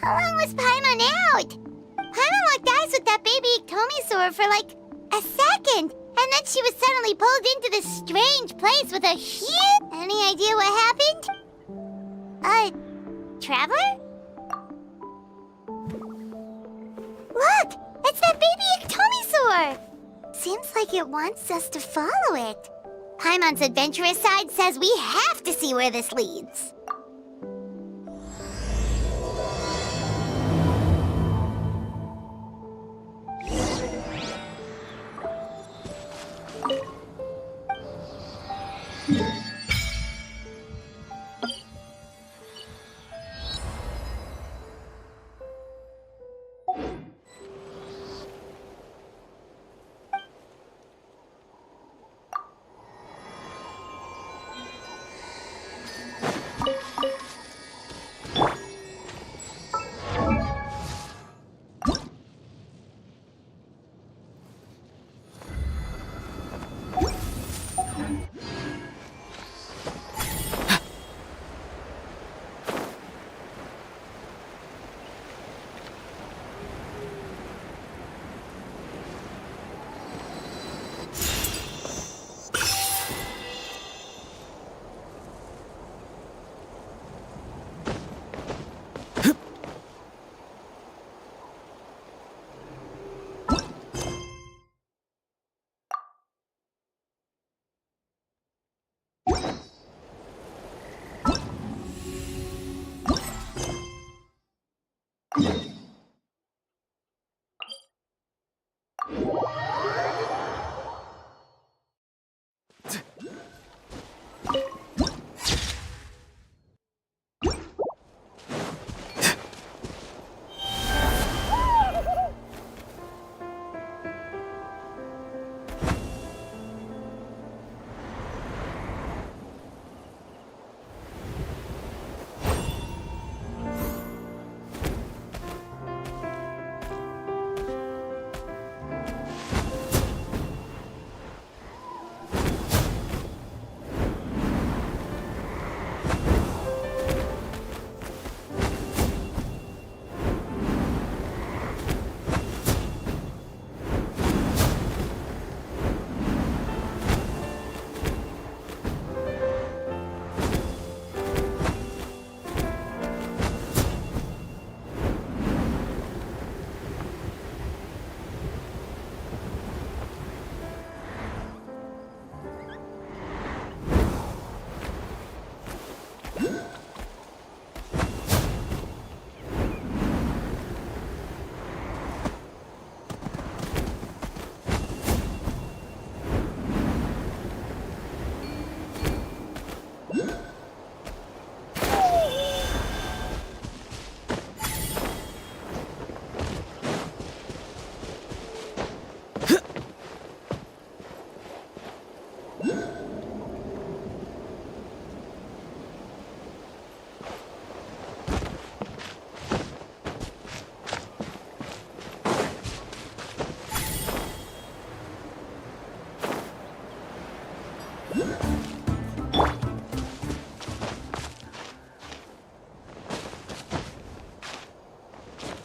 S3: How long was Paimon out? Paimon locked eyes with that baby Iktomisaur for like a second, and then she was suddenly pulled into this strange place with a huge... Any idea what happened? Traveler? Look! It's that baby Iktomisaur! Seems like it wants us to follow it. Paimon's adventurous side says we have to see where this leads.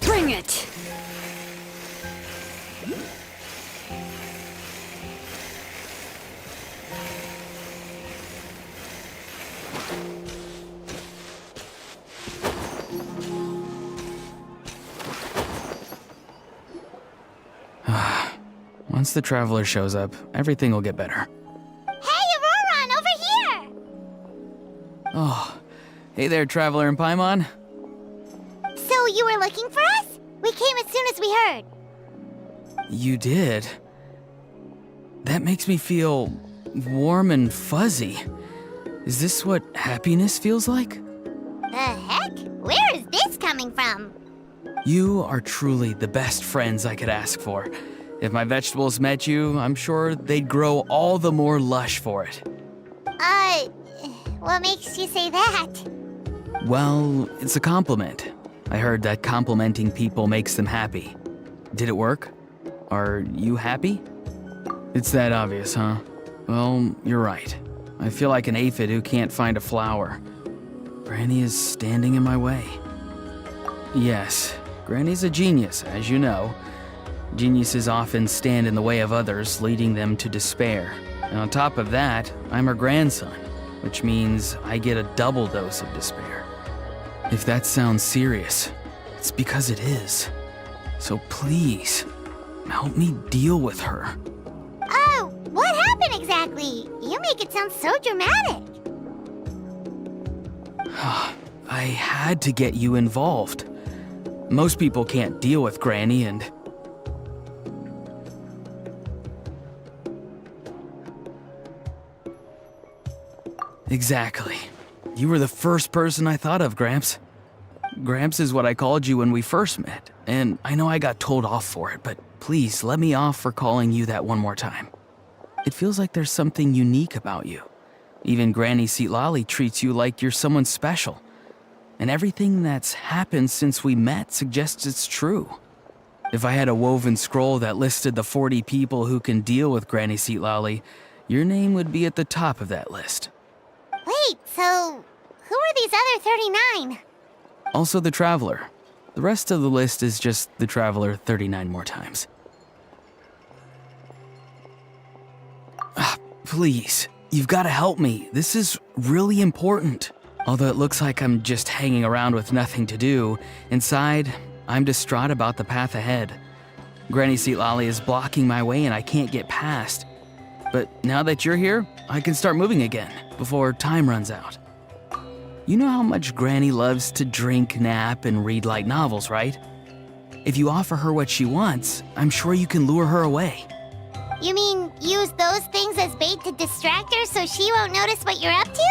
S2: Bring it!
S5: Once the Traveler shows up, everything will get better.
S3: Hey, Auroron, over here!
S5: Oh, hey there, Traveler and Paimon.
S3: So you were looking for us? We came as soon as we heard.
S5: You did? That makes me feel warm and fuzzy. Is this what happiness feels like?
S3: The heck? Where is this coming from?
S5: You are truly the best friends I could ask for. If my vegetables met you, I'm sure they'd grow all the more lush for it.
S3: What makes you say that?
S5: Well, it's a compliment. I heard that complimenting people makes them happy. Did it work? Are you happy? It's that obvious, huh? Well, you're right. I feel like an aphid who can't find a flower. Granny is standing in my way. Yes, Granny's a genius, as you know. Geniuses often stand in the way of others, leading them to despair. And on top of that, I'm her grandson, which means I get a double dose of despair. If that sounds serious, it's because it is. So please, help me deal with her.
S3: Oh, what happened exactly? You make it sound so dramatic.
S5: I had to get you involved. Most people can't deal with Granny and... Exactly. You were the first person I thought of, Gramps. Gramps is what I called you when we first met, and I know I got told off for it, but please let me off for calling you that one more time. It feels like there's something unique about you. Even Granny Seatlali treats you like you're someone special. And everything that's happened since we met suggests it's true. If I had a woven scroll that listed the 40 people who can deal with Granny Seatlali, your name would be at the top of that list.
S3: Wait, so who are these other 39?
S5: Also the Traveler. The rest of the list is just the Traveler 39 more times. Please, you've got to help me. This is really important. Although it looks like I'm just hanging around with nothing to do, inside, I'm distraught about the path ahead. Granny Seatlali is blocking my way and I can't get past. But now that you're here, I can start moving again, before time runs out. You know how much Granny loves to drink, nap, and read light novels, right? If you offer her what she wants, I'm sure you can lure her away.
S3: You mean use those things as bait to distract her so she won't notice what you're up to?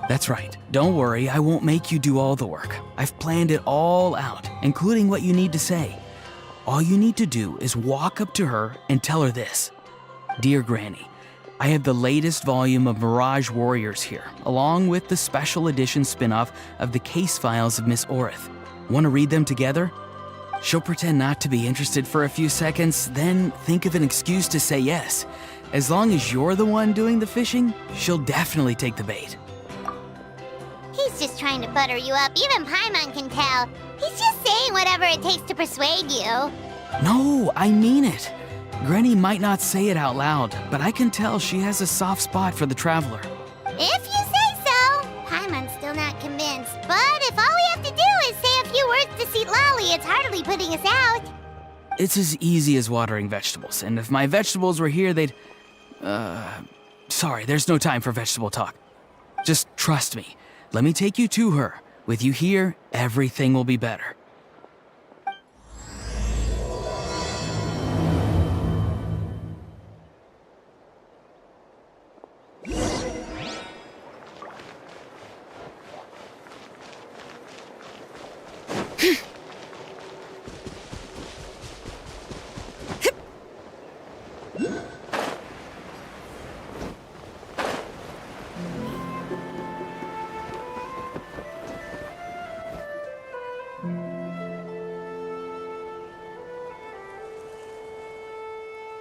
S5: That's right. Don't worry, I won't make you do all the work. I've planned it all out, including what you need to say. All you need to do is walk up to her and tell her this. Dear Granny, I have the latest volume of Mirage Warriors here, along with the special edition spin-off of the case files of Miss Orith. Want to read them together? She'll pretend not to be interested for a few seconds, then think of an excuse to say yes. As long as you're the one doing the fishing, she'll definitely take the bait.
S3: He's just trying to butter you up. Even Paimon can tell. He's just saying whatever it takes to persuade you.
S5: No, I mean it. Granny might not say it out loud, but I can tell she has a soft spot for the Traveler.
S3: If you say so. Paimon's still not convinced, but if all we have to do is say a few words to Seatlali, it's hardly putting us out.
S5: It's as easy as watering vegetables, and if my vegetables were here, they'd... Sorry, there's no time for vegetable talk. Just trust me. Let me take you to her. With you here, everything will be better.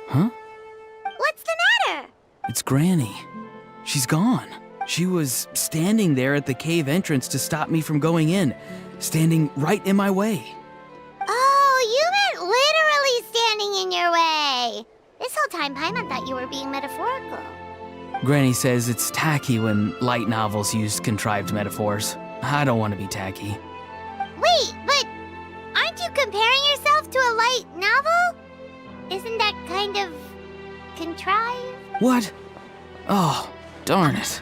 S5: Huh?
S3: What's the matter?
S5: It's Granny. She's gone. She was standing there at the cave entrance to stop me from going in, standing right in my way.
S3: Oh, you meant literally standing in your way. This whole time, Paimon thought you were being metaphorical.
S5: Granny says it's tacky when light novels use contrived metaphors. I don't want to be tacky.
S3: Wait, but aren't you comparing yourself to a light novel? Isn't that kind of contrived?
S5: What? Oh, darn it.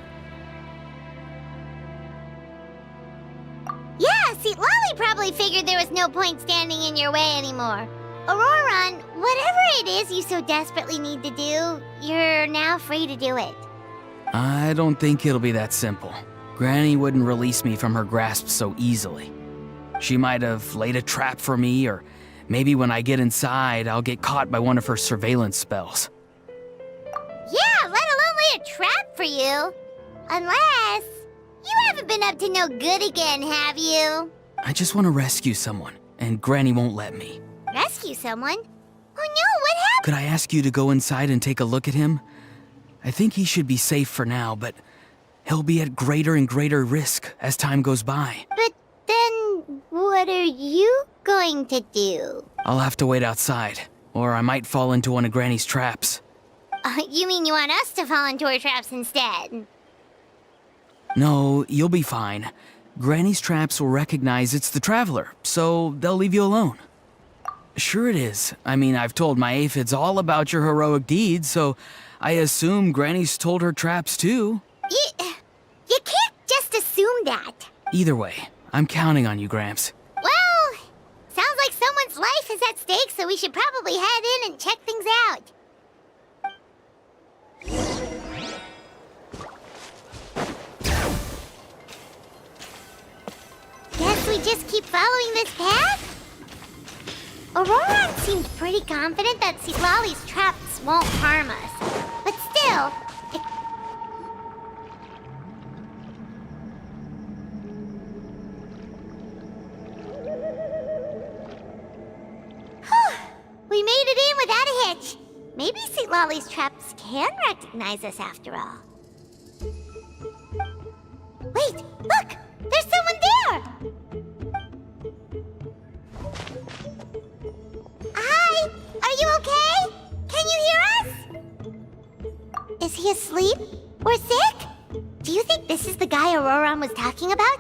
S3: Yeah, see, Lolly probably figured there was no point standing in your way anymore. Auroron, whatever it is you so desperately need to do, you're now free to do it.
S5: I don't think it'll be that simple. Granny wouldn't release me from her grasp so easily. She might have laid a trap for me, or maybe when I get inside, I'll get caught by one of her surveillance spells.
S3: Yeah, let alone lay a trap for you. Unless... you haven't been up to no good again, have you?
S5: I just want to rescue someone, and Granny won't let me.
S3: Rescue someone? Oh no, what happened?
S5: Could I ask you to go inside and take a look at him? I think he should be safe for now, but he'll be at greater and greater risk as time goes by.
S3: But then, what are you going to do?
S5: I'll have to wait outside, or I might fall into one of Granny's traps.
S3: You mean you want us to fall into her traps instead?
S5: No, you'll be fine. Granny's traps will recognize it's the Traveler, so they'll leave you alone. Sure it is. I mean, I've told my aphids all about your heroic deeds, so I assume Granny's told her traps too.
S3: You can't just assume that.
S5: Either way, I'm counting on you, Gramps.
S3: Well, sounds like someone's life is at stake, so we should probably head in and check things out. Guess we just keep following this path? Aurora seemed pretty confident that Lolly's traps won't harm us. But still, we made it in without a hitch. Maybe St. Lolly's traps can recognize us after all. Wait, look! There's someone there! Hi! Are you okay? Can you hear us? Is he asleep? Or sick? Do you think this is the guy Auroron was talking about?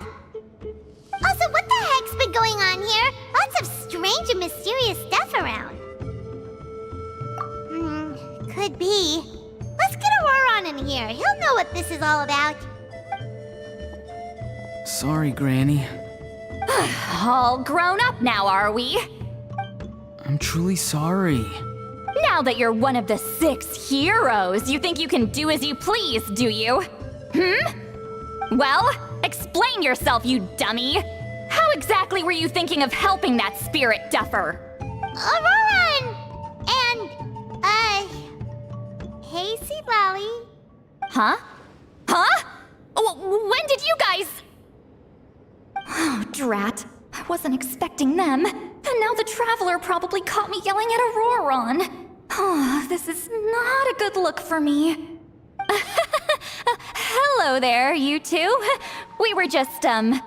S3: Also, what the heck's been going on here? Lots of strange and mysterious stuff around. Could be. Let's get Auroron in here. He'll know what this is all about.
S5: Sorry, Granny.
S13: All grown up now, are we?
S5: I'm truly sorry.
S13: Now that you're one of the 6 heroes, you think you can do as you please, do you? Well, explain yourself, you dummy! How exactly were you thinking of helping that spirit duffer?
S3: Auroron! And, hey, Seed Lolly.
S13: Huh? When did you guys... Oh, drat. I wasn't expecting them. And now the Traveler probably caught me yelling at Auroron. Oh, this is not a good look for me. Hello there, you two. We were just, Auroron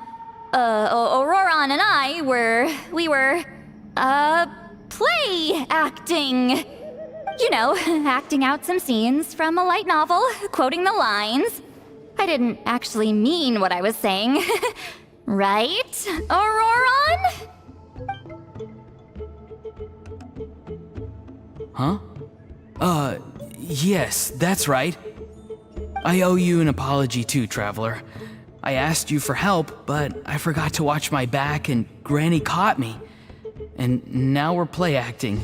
S13: and I we were play acting. You know, acting out some scenes from a light novel, quoting the lines. I didn't actually mean what I was saying. Right, Auroron?
S5: Huh? Yes, that's right. I owe you an apology too, Traveler. I asked you for help, but I forgot to watch my back and Granny caught me. And now we're play acting.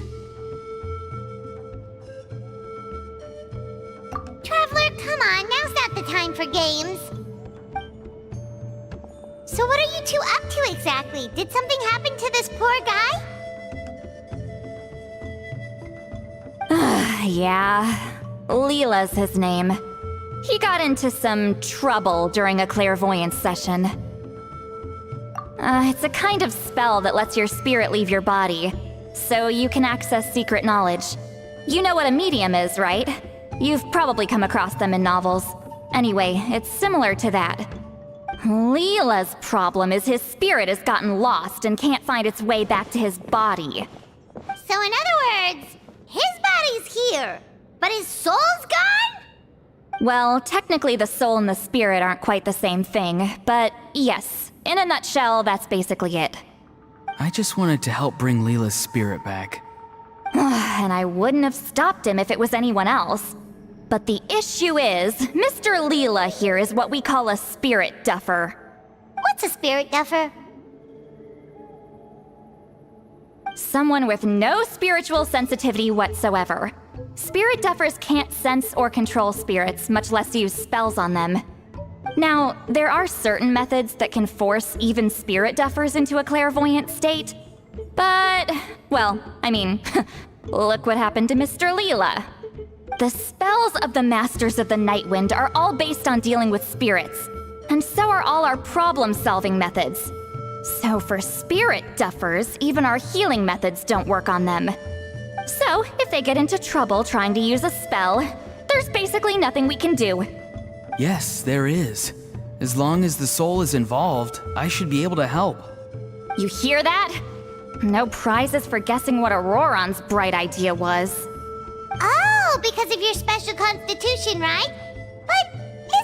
S3: Traveler, come on, now's not the time for games. So what are you two up to exactly? Did something happen to this poor guy?
S13: Yeah, Leela's his name. He got into some trouble during a clairvoyance session. It's a kind of spell that lets your spirit leave your body, so you can access secret knowledge. You know what a medium is, right? You've probably come across them in novels. Anyway, it's similar to that. Leela's problem is his spirit has gotten lost and can't find its way back to his body.
S3: So in other words, his body's here, but his soul's gone?
S13: Well, technically the soul and the spirit aren't quite the same thing, but yes, in a nutshell, that's basically it.
S5: I just wanted to help bring Leela's spirit back.
S13: And I wouldn't have stopped him if it was anyone else. But the issue is, Mr. Leela here is what we call a spirit duffer.
S3: What's a spirit duffer?
S13: Someone with no spiritual sensitivity whatsoever. Spirit duffers can't sense or control spirits, much less use spells on them. Now, there are certain methods that can force even spirit duffers into a clairvoyant state. But, well, I mean, look what happened to Mr. Leela. The spells of the Masters of the Nightwind are all based on dealing with spirits, and so are all our problem-solving methods. So for spirit duffers, even our healing methods don't work on them. So, if they get into trouble trying to use a spell, there's basically nothing we can do.
S5: Yes, there is. As long as the soul is involved, I should be able to help.
S13: You hear that? No prizes for guessing what Auroron's bright idea was.
S3: Oh, because of your special constitution, right? But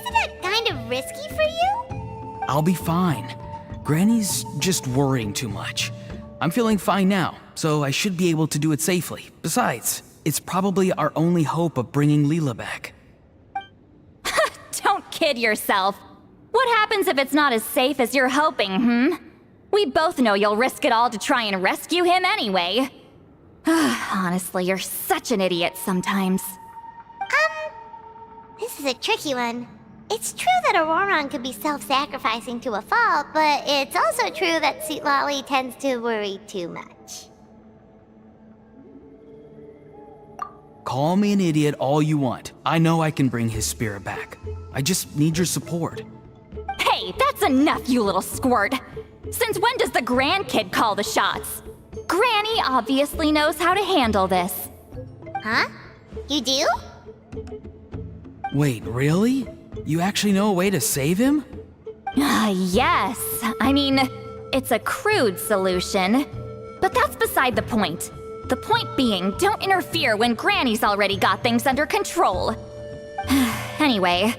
S3: isn't it kind of risky for you?
S5: I'll be fine. Granny's just worrying too much. I'm feeling fine now, so I should be able to do it safely. Besides, it's probably our only hope of bringing Leela back.
S13: Don't kid yourself. What happens if it's not as safe as you're hoping, We both know you'll risk it all to try and rescue him anyway. Honestly, you're such an idiot sometimes.
S3: This is a tricky one. It's true that Auroron could be self-sacrificing to a fault, but it's also true that Citlali tends to worry too much.
S5: Call me an idiot all you want. I know I can bring his spirit back. I just need your support.
S13: Hey, that's enough, you little squirt! Since when does the grandkid call the shots? Granny obviously knows how to handle this.
S3: Huh? You do?
S5: Wait, really? You actually know a way to save him?
S13: Yes. I mean, it's a crude solution. But that's beside the point. The point being, don't interfere when Granny's already got things under control. Anyway,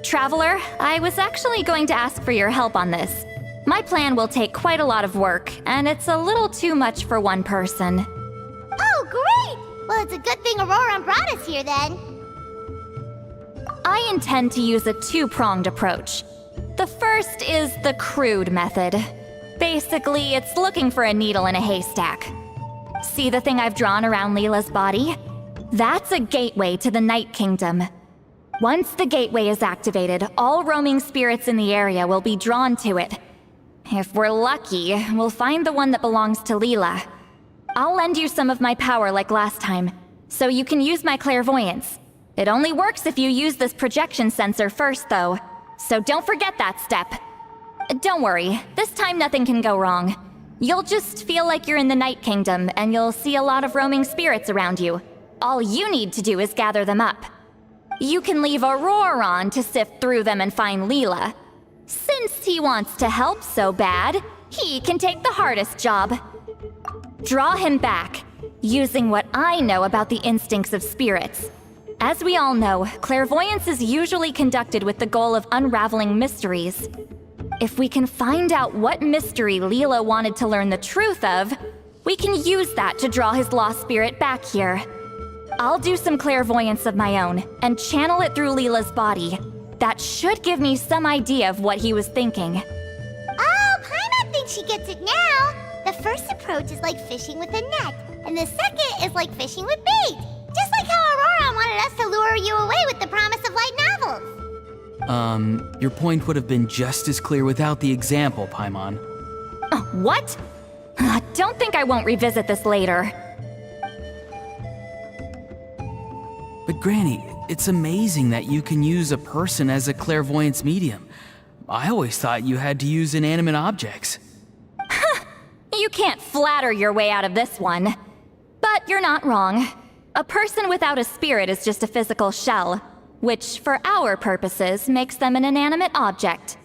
S13: Traveler, I was actually going to ask for your help on this. My plan will take quite a lot of work, and it's a little too much for one person.
S3: Oh, great! Well, it's a good thing Auroron brought us here then.
S13: I intend to use a two-pronged approach. The first is the crude method. Basically, it's looking for a needle in a haystack. See the thing I've drawn around Leela's body? That's a gateway to the Night Kingdom. Once the gateway is activated, all roaming spirits in the area will be drawn to it. If we're lucky, we'll find the one that belongs to Leela. I'll lend you some of my power like last time, so you can use my clairvoyance. It only works if you use this projection sensor first, though, so don't forget that step. Don't worry, this time nothing can go wrong. You'll just feel like you're in the Night Kingdom, and you'll see a lot of roaming spirits around you. All you need to do is gather them up. You can leave Auroron to sift through them and find Leela. Since he wants to help so bad, he can take the hardest job. Draw him back, using what I know about the instincts of spirits. As we all know, clairvoyance is usually conducted with the goal of unraveling mysteries. If we can find out what mystery Leela wanted to learn the truth of, we can use that to draw his lost spirit back here. I'll do some clairvoyance of my own and channel it through Leela's body. That should give me some idea of what he was thinking.
S3: Oh, Paimon thinks she gets it now. The first approach is like fishing with a net, and the second is like fishing with bait. Just like how Auroron wanted us to lure you away with the promise of light novels.
S5: Your point would have been just as clear without the example, Paimon.
S13: What? Don't think I won't revisit this later.
S5: But Granny, it's amazing that you can use a person as a clairvoyance medium. I always thought you had to use inanimate objects.
S13: You can't flatter your way out of this one. But you're not wrong. A person without a spirit is just a physical shell, which, for our purposes, makes them an inanimate object.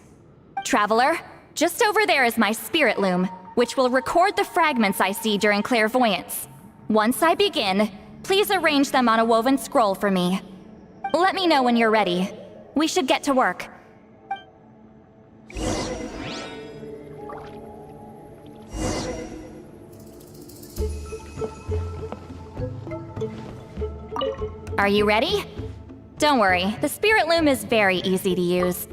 S13: Traveler, just over there is my spirit loom, which will record the fragments I see during clairvoyance. Once I begin, please arrange them on a woven scroll for me. Let me know when you're ready. We should get to work. Are you ready? Don't worry, the spirit loom is very easy to use.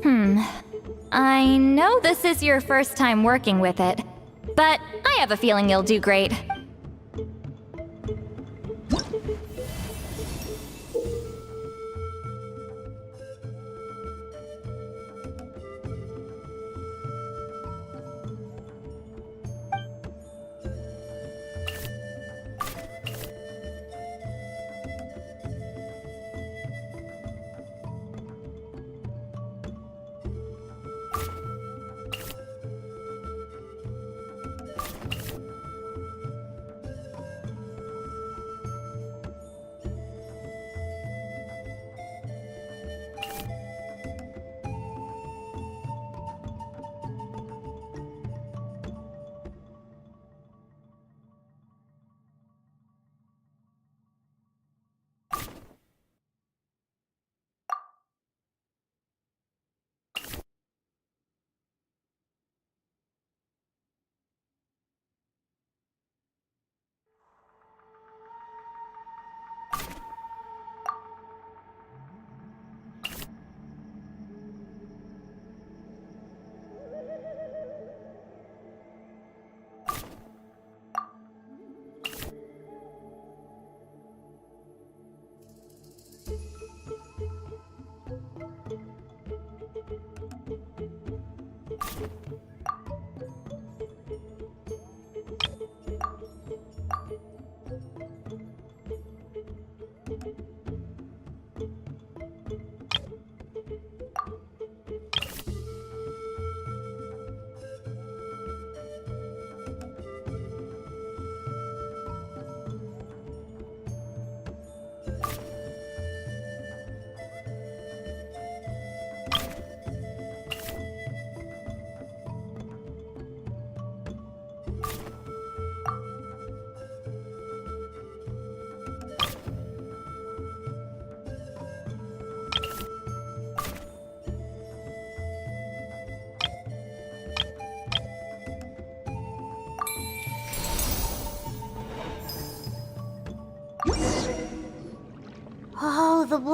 S13: I know this is your first time working with it, but I have a feeling you'll do great.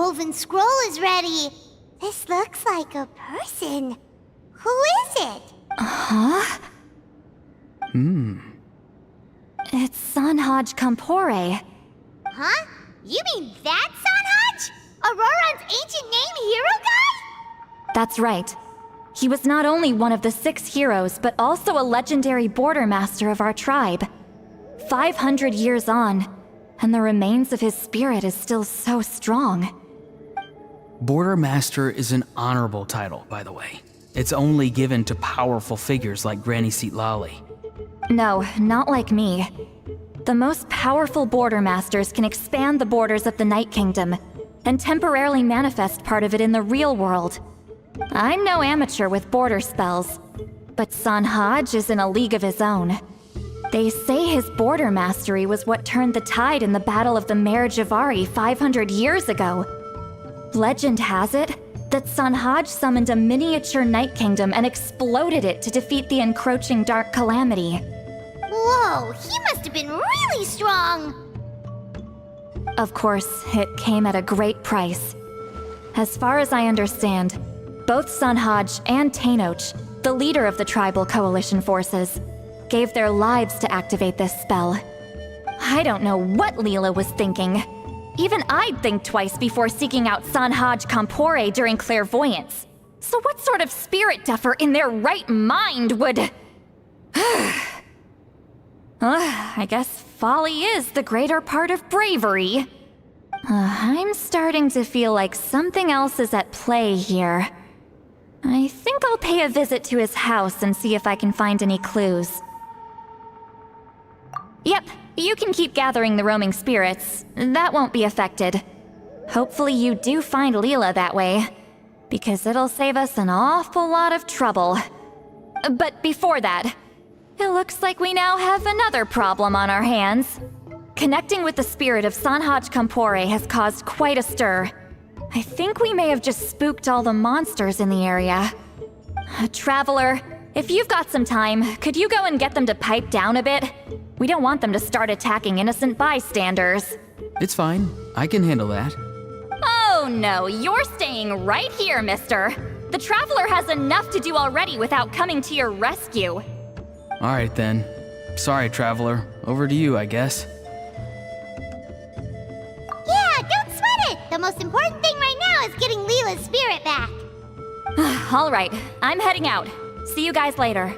S3: woven scroll is ready. This looks like a person. Who is it?
S13: Huh? It's Sanhaj Kampore.
S3: Huh? You mean that Sanhaj? Auroran's ancient name hero guy?
S13: That's right. He was not only one of the 6 heroes, but also a legendary border master of our tribe. 500 years on, and the remains of his spirit is still so strong.
S5: Border Master is an honorable title, by the way. It's only given to powerful figures like Granny Seatlali.
S13: No, not like me. The most powerful border masters can expand the borders of the Night Kingdom and temporarily manifest part of it in the real world. I'm no amateur with border spells, but Sanhaj is in a league of his own. They say his border mastery was what turned the tide in the Battle of the Mare Javari 500 years ago. Legend has it that Sanhaj summoned a miniature Night Kingdom and exploded it to defeat the encroaching Dark Calamity.
S3: Whoa, he must have been really strong!
S13: Of course, it came at a great price. As far as I understand, both Sanhaj and Tainoch, the leader of the tribal coalition forces, gave their lives to activate this spell. I don't know what Leela was thinking. Even I'd think twice before seeking out Sanhaj Kampore during clairvoyance. So what sort of spirit duffer in their right mind would... I guess folly is the greater part of bravery. I'm starting to feel like something else is at play here. I think I'll pay a visit to his house and see if I can find any clues. Yep, you can keep gathering the roaming spirits. That won't be affected. Hopefully you do find Leela that way, because it'll save us an awful lot of trouble. But before that, it looks like we now have another problem on our hands. Connecting with the spirit of Sanhaj Kampore has caused quite a stir. I think we may have just spooked all the monsters in the area. Traveler, if you've got some time, could you go and get them to pipe down a bit? We don't want them to start attacking innocent bystanders.
S5: It's fine. I can handle that.
S13: Oh no, you're staying right here, mister. The Traveler has enough to do already without coming to your rescue.
S5: Alright then. Sorry, Traveler. Over to you, I guess.
S3: Yeah, don't sweat it! The most important thing right now is getting Leela's spirit back.
S13: Alright, I'm heading out. See you guys later.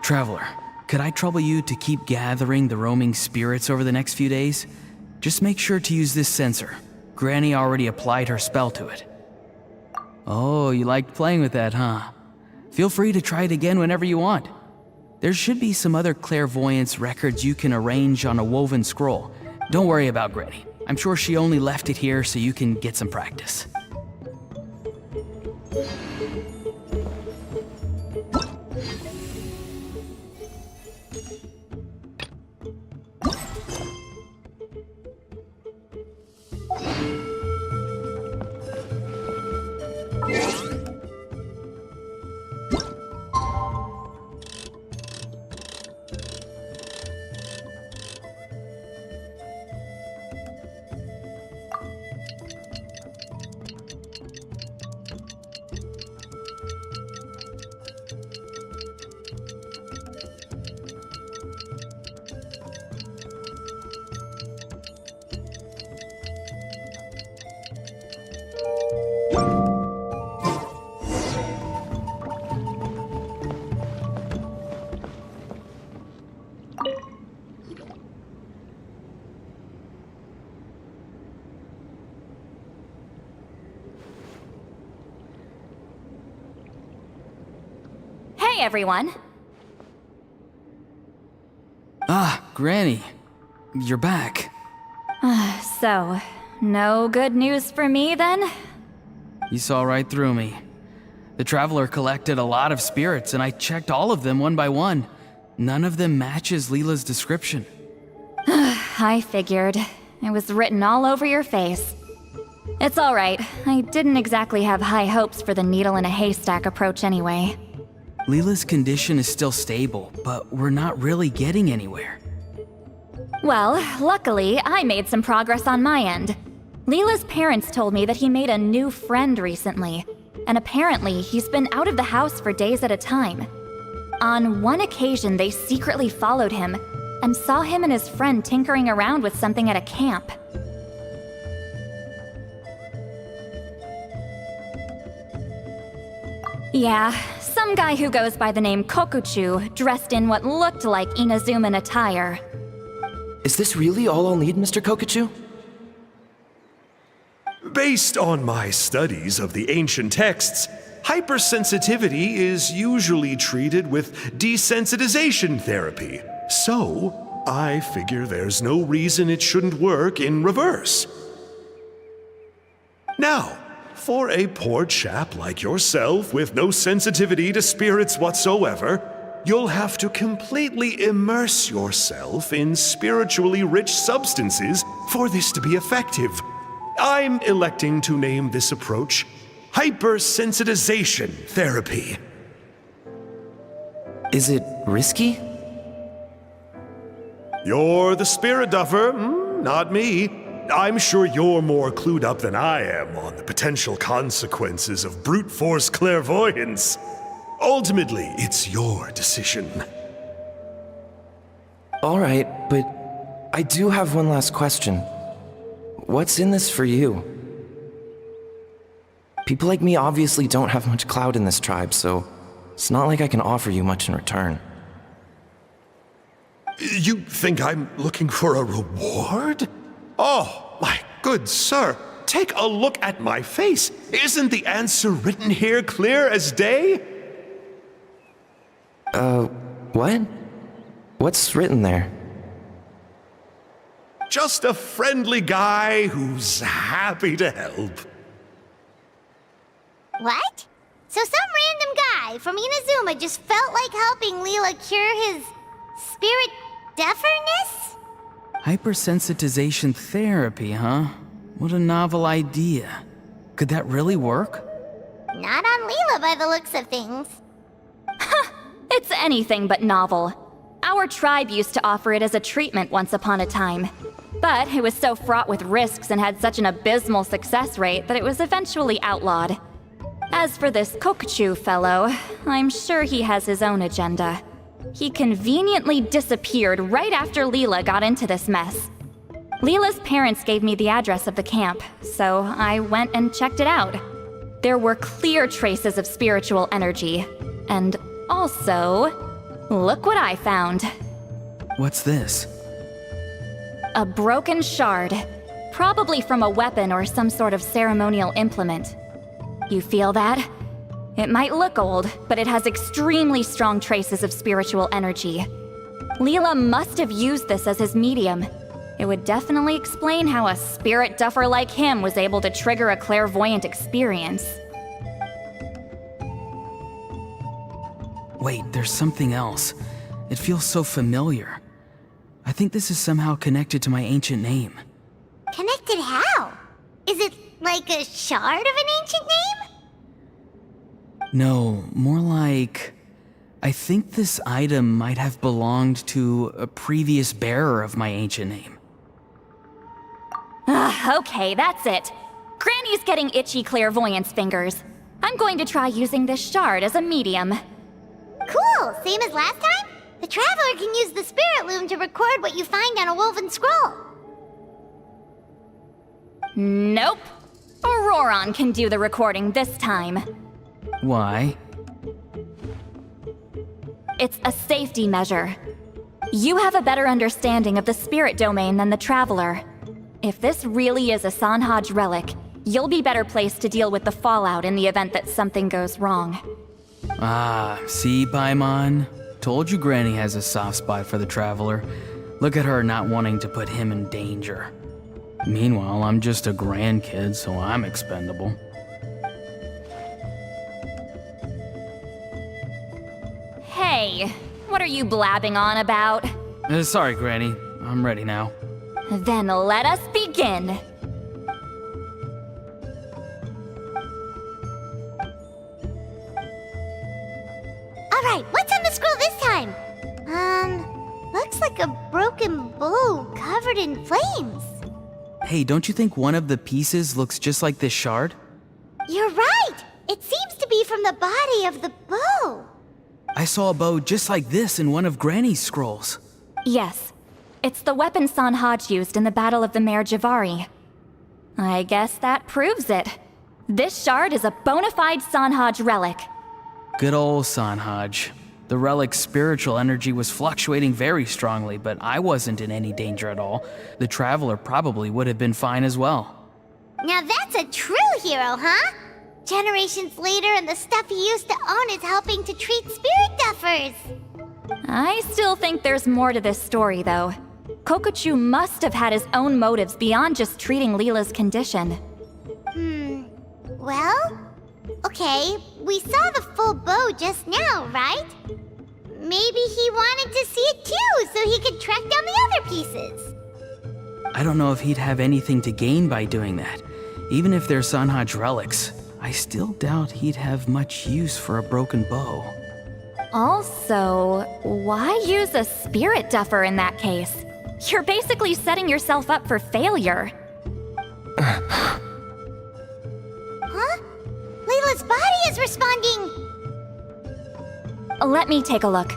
S5: Traveler, could I trouble you to keep gathering the roaming spirits over the next few days? Just make sure to use this sensor. Granny already applied her spell to it. Oh, you liked playing with that, huh? Feel free to try it again whenever you want. There should be some other clairvoyance records you can arrange on a woven scroll. Don't worry about Granny. I'm sure she only left it here so you can get some practice.
S13: Hey everyone.
S5: Ah, Granny. you're back.
S13: So, no good news for me then?
S5: You saw right through me. The Traveler collected a lot of spirits, and I checked all of them one by one. None of them matches Leela's description.
S13: I figured. It was written all over your face. It's alright. I didn't exactly have high hopes for the needle in a haystack approach anyway.
S5: Leela's condition is still stable, but we're not really getting anywhere.
S13: Well, luckily, I made some progress on my end. Leela's parents told me that he made a new friend recently, and apparently he's been out of the house for days at a time. On one occasion, they secretly followed him and saw him and his friend tinkering around with something at a camp. Yeah, some guy who goes by the name Kokuchu, dressed in what looked like Inazuman attire.
S16: Is this really all I'll need, Mr. Kokuchu?
S6: Based on my studies of the ancient texts, hypersensitivity is usually treated with desensitization therapy. So, I figure there's no reason it shouldn't work in reverse. Now, for a poor chap like yourself with no sensitivity to spirits whatsoever, you'll have to completely immerse yourself in spiritually rich substances for this to be effective. I'm electing to name this approach hypersensitization therapy.
S16: Is it risky?
S6: You're the spirit duffer, not me. I'm sure you're more clued up than I am on the potential consequences of brute force clairvoyance. Ultimately, it's your decision.
S16: All right, but I do have one last question. What's in this for you? People like me obviously don't have much clout in this tribe, so it's not like I can offer you much in return.
S6: You think I'm looking for a reward? Oh, my good sir, take a look at my face. Isn't the answer written here clear as day?
S16: What? What's written there?
S6: Just a friendly guy who's happy to help.
S3: What? So some random guy from Inazuma just felt like helping Leela cure his spirit deafness?
S5: Hypersensitization therapy, huh? What a novel idea. Could that really work?
S3: Not on Leela by the looks of things.
S13: It's anything but novel. Our tribe used to offer it as a treatment once upon a time. But it was so fraught with risks and had such an abysmal success rate that it was eventually outlawed. As for this Kokuchu fellow, I'm sure he has his own agenda. He conveniently disappeared right after Leela got into this mess. Leela's parents gave me the address of the camp, so I went and checked it out. There were clear traces of spiritual energy, and also, look what I found.
S5: What's this?
S13: A broken shard, probably from a weapon or some sort of ceremonial implement. You feel that? It might look old, but it has extremely strong traces of spiritual energy. Leela must have used this as his medium. It would definitely explain how a spirit duffer like him was able to trigger a clairvoyant experience.
S5: Wait, there's something else. It feels so familiar. I think this is somehow connected to my ancient name.
S3: Connected how? Is it like a shard of an ancient name?
S5: No, more like... I think this item might have belonged to a previous bearer of my ancient name.
S13: Okay, that's it. Granny's getting itchy clairvoyance fingers. I'm going to try using this shard as a medium.
S3: Cool, same as last time? The Traveler can use the Spirit Loom to record what you find on a woven scroll.
S13: Nope. Auroron can do the recording this time.
S5: Why?
S13: It's a safety measure. You have a better understanding of the spirit domain than the Traveler. If this really is a Sanhaj relic, you'll be better placed to deal with the fallout in the event that something goes wrong.
S5: Ah, see, Paimon? Told you Granny has a soft spot for the Traveler. Look at her not wanting to put him in danger. Meanwhile, I'm just a grandkid, so I'm expendable.
S13: Hey, what are you blabbing on about?
S5: Sorry, Granny. I'm ready now.
S13: Then let us begin.
S3: Alright, what's on the scroll this time? Looks like a broken bow covered in flames.
S5: Hey, don't you think one of the pieces looks just like this shard?
S3: You're right! It seems to be from the body of the bow.
S5: I saw a bow just like this in one of Granny's scrolls.
S13: Yes, it's the weapon Sanhaj used in the Battle of the Mare Javari. I guess that proves it. This shard is a bona fide Sanhaj relic.
S5: Good old Sanhaj. The relic's spiritual energy was fluctuating very strongly, but I wasn't in any danger at all. The Traveler probably would have been fine as well.
S3: Now that's a true hero, huh? Generations later and the stuff he used to own is helping to treat spirit duffers.
S13: I still think there's more to this story, though. Kokochu must have had his own motives beyond just treating Leela's condition.
S3: Well, okay, we saw the full bow just now, right? Maybe he wanted to see it too, so he could track down the other pieces.
S5: I don't know if he'd have anything to gain by doing that. Even if they're Sanhaj relics, I still doubt he'd have much use for a broken bow.
S13: Also, why use a spirit duffer in that case? You're basically setting yourself up for failure.
S3: Huh? Leela's body is responding!
S13: Let me take a look.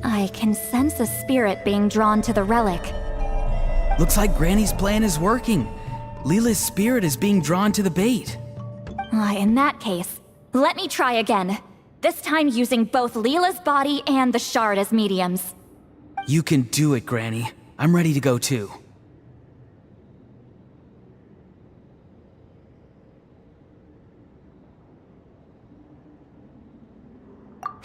S13: I can sense a spirit being drawn to the relic.
S5: Looks like Granny's plan is working. Leela's spirit is being drawn to the bait.
S13: In that case, let me try again. This time using both Leela's body and the shard as mediums.
S5: You can do it, Granny. I'm ready to go too.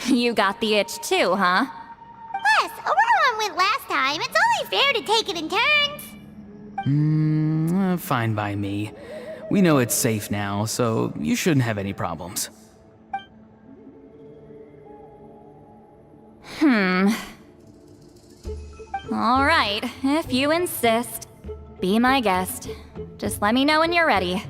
S13: You got the itch too, huh?
S3: Plus, Auroran went last time. It's only fair to take it in turns.
S5: Fine by me. We know it's safe now, so you shouldn't have any problems.
S13: All right, if you insist. Be my guest. Just let me know when you're ready.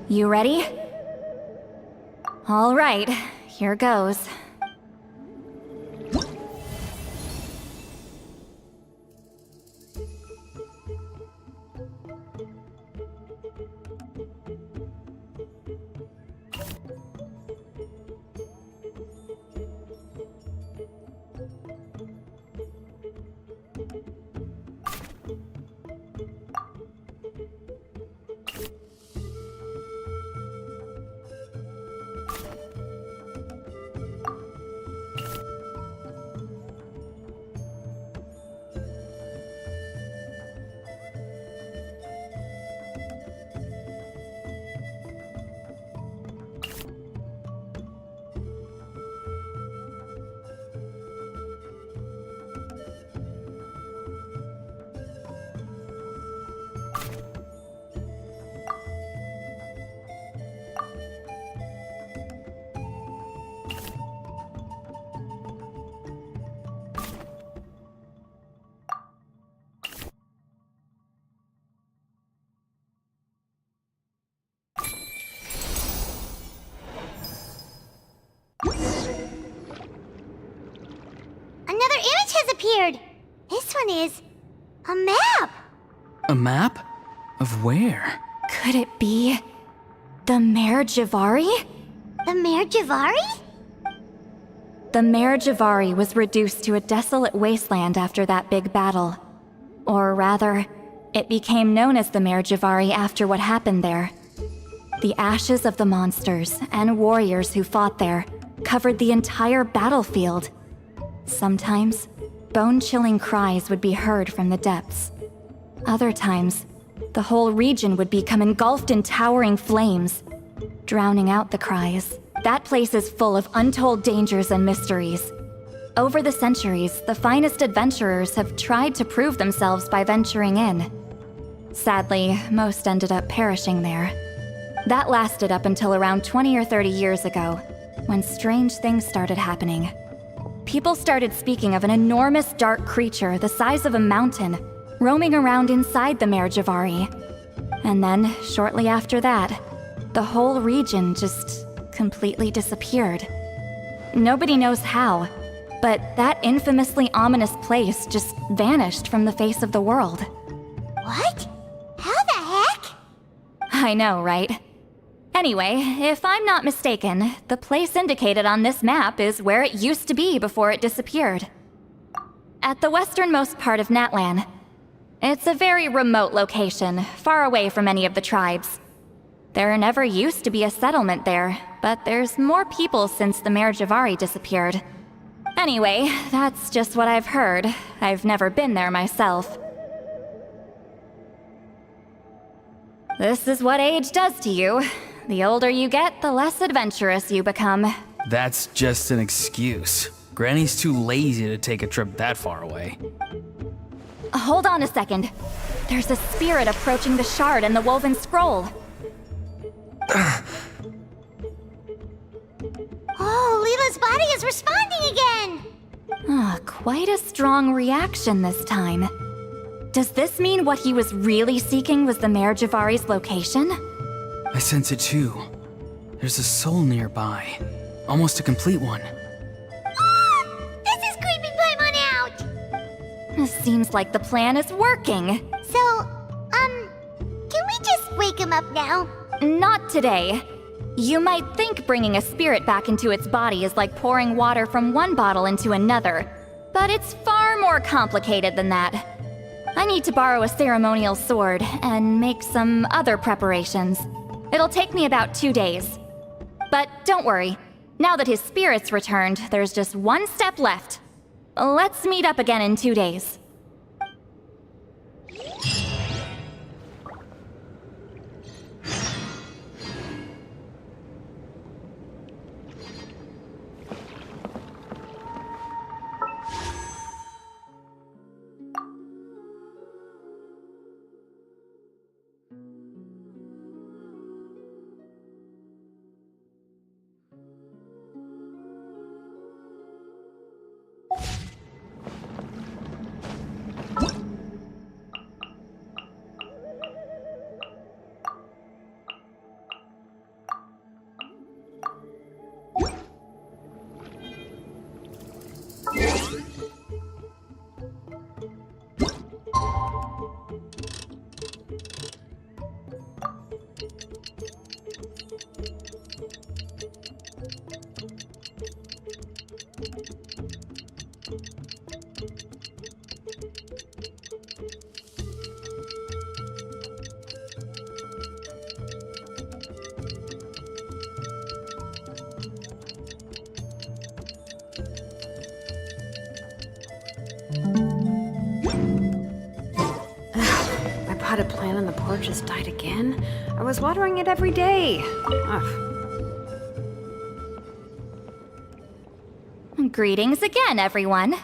S13: You ready? All right, here goes.
S3: Another image has appeared! This one is a map!
S5: A map? Of where?
S13: Could it be the Mare Javari?
S3: The Mare Javari?
S13: The Mare Javari was reduced to a desolate wasteland after that big battle. Or rather, it became known as the Mare Javari after what happened there. The ashes of the monsters and warriors who fought there covered the entire battlefield. Sometimes, bone-chilling cries would be heard from the depths. Other times, the whole region would become engulfed in towering flames, drowning out the cries. That place is full of untold dangers and mysteries. Over the centuries, the finest adventurers have tried to prove themselves by venturing in. Sadly, most ended up perishing there. That lasted up until around 20 or 30 years ago, when strange things started happening. People started speaking of an enormous dark creature the size of a mountain, roaming around inside the Mare Javari. And then, shortly after that, the whole region just completely disappeared. Nobody knows how, but that infamously ominous place just vanished from the face of the world.
S3: What? How the heck?
S13: I know, right? Anyway, if I'm not mistaken, the place indicated on this map is where it used to be before it disappeared. At the westernmost part of Natlan. It's a very remote location, far away from any of the tribes. There never used to be a settlement there, but there's more people since the Mare Javari disappeared. Anyway, that's just what I've heard. I've never been there myself. This is what age does to you. The older you get, the less adventurous you become.
S5: That's just an excuse. Granny's too lazy to take a trip that far away.
S13: Hold on a second. There's a spirit approaching the shard and the woven scroll.
S3: Oh, Leela's body is responding again!
S13: Quite a strong reaction this time. Does this mean what he was really seeking was the Mare Javari's location?
S5: I sense it too. There's a soul nearby. Almost a complete one.
S3: This is creeping Paimon out!
S13: Seems like the plan is working.
S3: So, can we just wake him up now?
S13: Not today. You might think bringing a spirit back into its body is like pouring water from one bottle into another, but it's far more complicated than that. I need to borrow a ceremonial sword and make some other preparations. It'll take me about 2 days. But don't worry, now that his spirit's returned, there's just one step left. Let's meet up again in 2 days.
S14: My potted plant on the porch just died again. I was watering it every day. Ugh.
S13: Greetings again, everyone.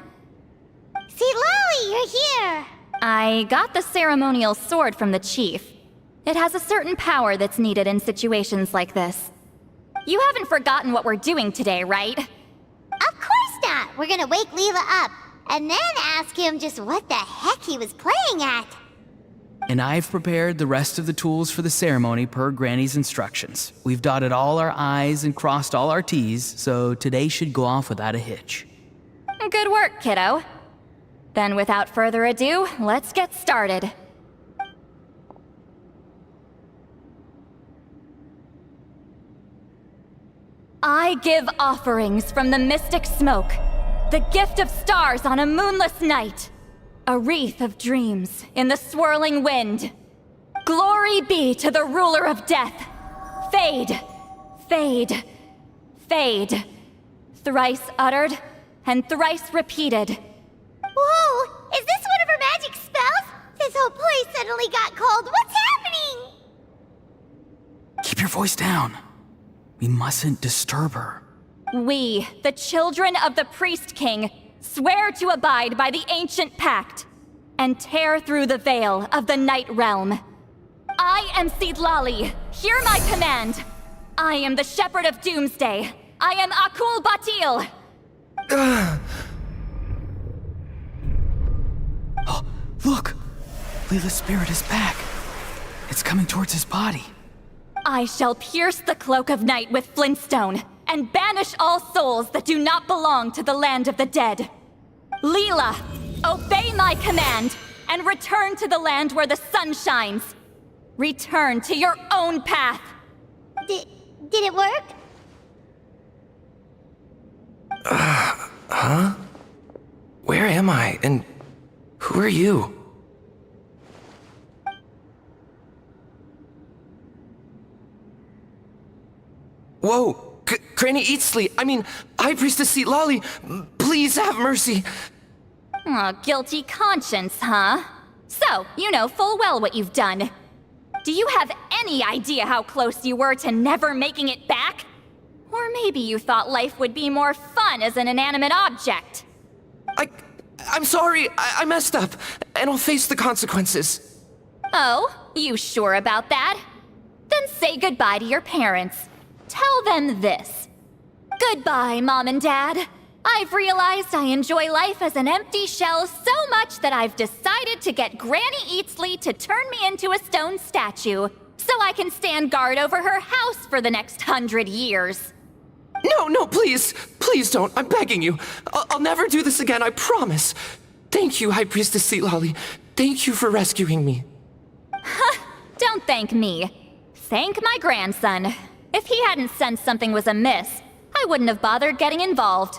S3: See, Lily, you're here.
S13: I got the ceremonial sword from the chief. It has a certain power that's needed in situations like this. You haven't forgotten what we're doing today, right?
S3: Of course not. We're gonna wake Leela up, and then ask him just what the heck he was playing at.
S17: And I've prepared the rest of the tools for the ceremony per Granny's instructions. We've dotted all our I's and crossed all our T's, so today should go off without a hitch.
S13: Good work, kiddo. Then without further ado, let's get started. I give offerings from the mystic smoke, the gift of stars on a moonless night, a wreath of dreams in the swirling wind. Glory be to the ruler of death. Fade, fade, fade. Thrice uttered and thrice repeated.
S3: Whoa! Is this one of her magic spells? This whole place suddenly got cold. What's happening?
S17: Keep your voice down. We mustn't disturb her.
S13: We, the children of the Priest King, swear to abide by the ancient pact and tear through the veil of the Night Realm. I am Seedlali. Hear my command. I am the Shepherd of Doomsday. I am Akul Batil.
S17: Oh, look! Leela's spirit is back. It's coming towards his body.
S13: I shall pierce the cloak of night with flintstone and banish all souls that do not belong to the land of the dead. Leela, obey my command and return to the land where the sun shines. Return to your own path.
S3: Did it work?
S16: Huh? Where am I? And who are you? Whoa! Granny Eatsley, I mean, High Priestess Seedlali, please have mercy.
S13: Aw, guilty conscience, huh? So, you know full well what you've done. Do you have any idea how close you were to never making it back? Or maybe you thought life would be more fun as an inanimate object.
S16: I'm sorry, I messed up, and I'll face the consequences.
S13: Oh, you sure about that? Then say goodbye to your parents. Tell them this. Goodbye, Mom and Dad. I've realized I enjoy life as an empty shell so much that I've decided to get Granny Eatsley to turn me into a stone statue so I can stand guard over her house for the next 100 years.
S16: No, please. Please don't. I'm begging you. I'll never do this again, I promise. Thank you, High Priestess Seedlali. Thank you for rescuing me.
S13: Don't thank me. Thank my grandson. If he hadn't sensed something was amiss, I wouldn't have bothered getting involved.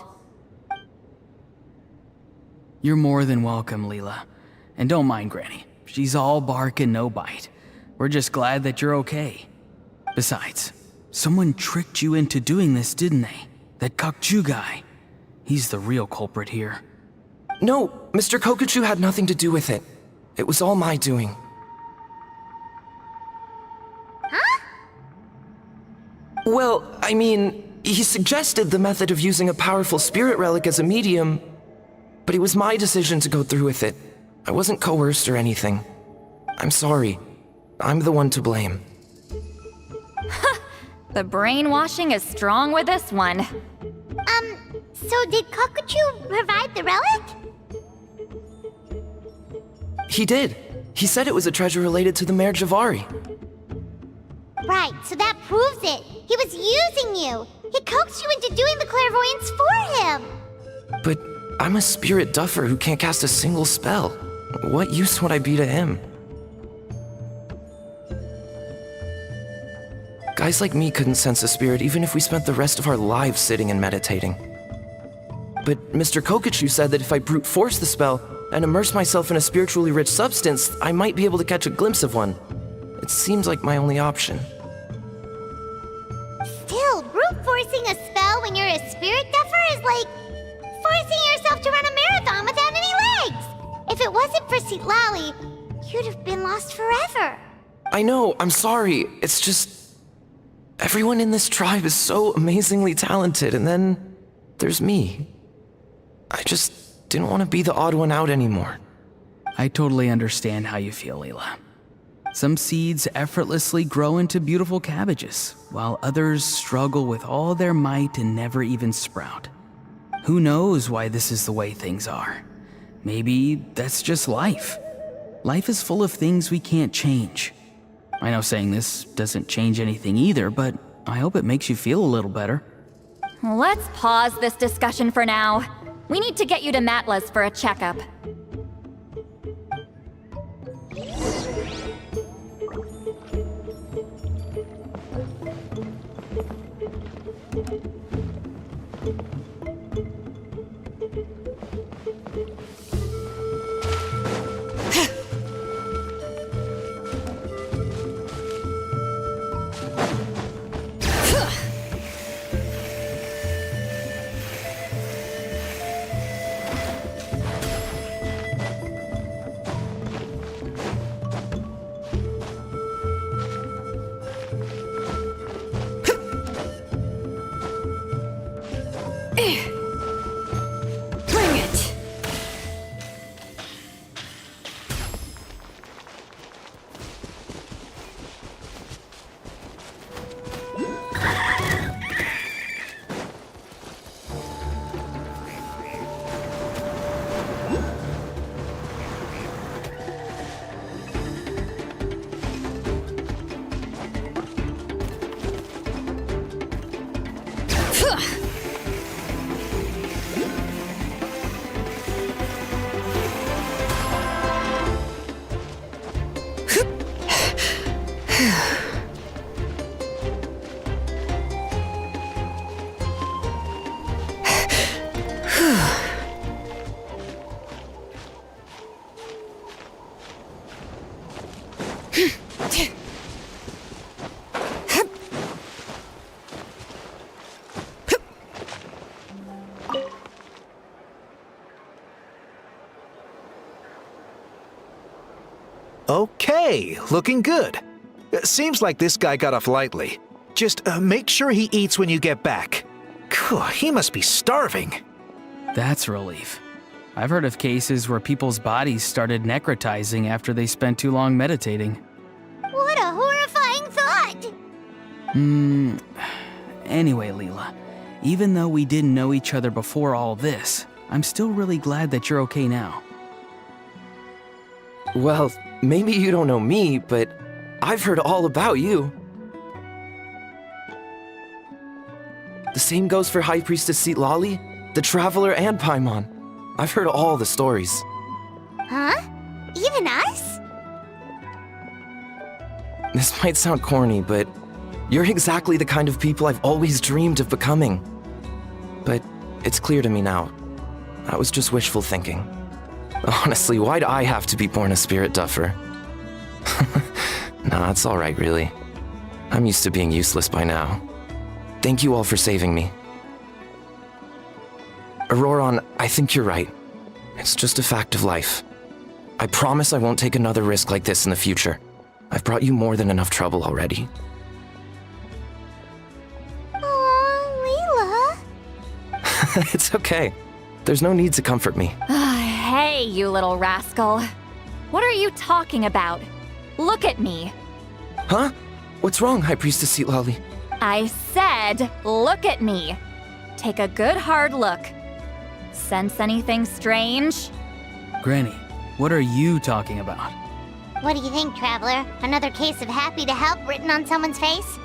S17: You're more than welcome, Leela. And don't mind Granny. She's all bark and no bite. We're just glad that you're okay. Besides, someone tricked you into doing this, didn't they? That Kokchu guy. He's the real culprit here.
S16: No, Mr. Kokuchu had nothing to do with it. It was all my doing.
S3: Huh?
S16: Well, I mean, he suggested the method of using a powerful spirit relic as a medium, but it was my decision to go through with it. I wasn't coerced or anything. I'm sorry. I'm the one to blame.
S13: The brainwashing is strong with this one.
S3: So did Kokuchu provide the relic?
S16: He did. He said it was a treasure related to the Mare Javari.
S3: Right, so that proves it. He was using you. He coaxed you into doing the clairvoyance for him.
S16: But I'm a spirit duffer who can't cast a single spell. What use would I be to him? Guys like me couldn't sense a spirit even if we spent the rest of our lives sitting and meditating. But Mr. Kokachu said that if I brute force the spell and immerse myself in a spiritually rich substance, I might be able to catch a glimpse of one. It seems like my only option.
S3: Still, brute forcing a spell when you're a spirit duffer is like forcing yourself to run a marathon without any legs. If it wasn't for Citlali, you'd have been lost forever.
S16: I know, I'm sorry. It's just... everyone in this tribe is so amazingly talented, and then there's me. I just didn't want to be the odd one out anymore.
S17: I totally understand how you feel, Leela. Some seeds effortlessly grow into beautiful cabbages, while others struggle with all their might and never even sprout. Who knows why this is the way things are? Maybe that's just life. Life is full of things we can't change. I know saying this doesn't change anything either, but I hope it makes you feel a little better.
S13: Let's pause this discussion for now. We need to get you to Matla's for a checkup.
S4: Bring it!
S18: Okay, looking good. Seems like this guy got off lightly. Just make sure he eats when you get back. He must be starving.
S17: That's a relief. I've heard of cases where people's bodies started necrotizing after they spent too long meditating.
S3: What a horrifying thought!
S17: Anyway, Leela, even though we didn't know each other before all this, I'm still really glad that you're okay now.
S16: Well, maybe you don't know me, but I've heard all about you. The same goes for High Priestess Citlali, the Traveler, and Paimon. I've heard all the stories.
S3: Huh? Even us?
S16: This might sound corny, but you're exactly the kind of people I've always dreamed of becoming. But it's clear to me now. That was just wishful thinking. Honestly, why'd I have to be born a spirit duffer? Nah, it's alright, really. I'm used to being useless by now. Thank you all for saving me. Auroron, I think you're right. It's just a fact of life. I promise I won't take another risk like this in the future. I've brought you more than enough trouble already.
S3: Leela.
S16: It's okay. There's no need to comfort me.
S13: Hey, you little rascal. What are you talking about? Look at me.
S16: Huh? What's wrong, High Priestess Citlali?
S13: I said, look at me. Take a good hard look. Sense anything strange?
S17: Granny, what are you talking about?
S3: What do you think, Traveler? Another case of happy to help written on someone's face?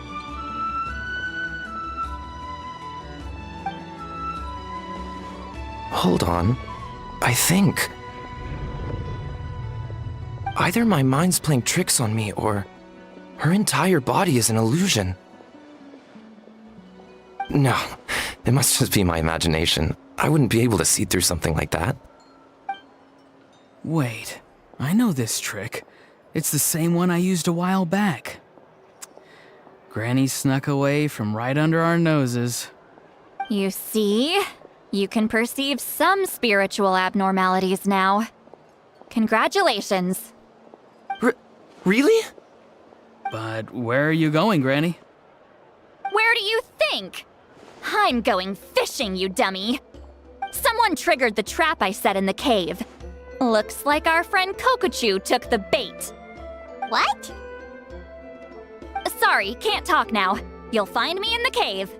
S16: Hold on. I think... either my mind's playing tricks on me, or her entire body is an illusion. No, it must just be my imagination. I wouldn't be able to see through something like that.
S17: Wait, I know this trick. It's the same one I used a while back. Granny snuck away from right under our noses.
S13: You see? You can perceive some spiritual abnormalities now. Congratulations.
S16: Really?
S17: But where are you going, Granny?
S13: Where do you think? I'm going fishing, you dummy. Someone triggered the trap I set in the cave. Looks like our friend Kokochu took the bait.
S3: What?
S13: Sorry, can't talk now. You'll find me in the cave.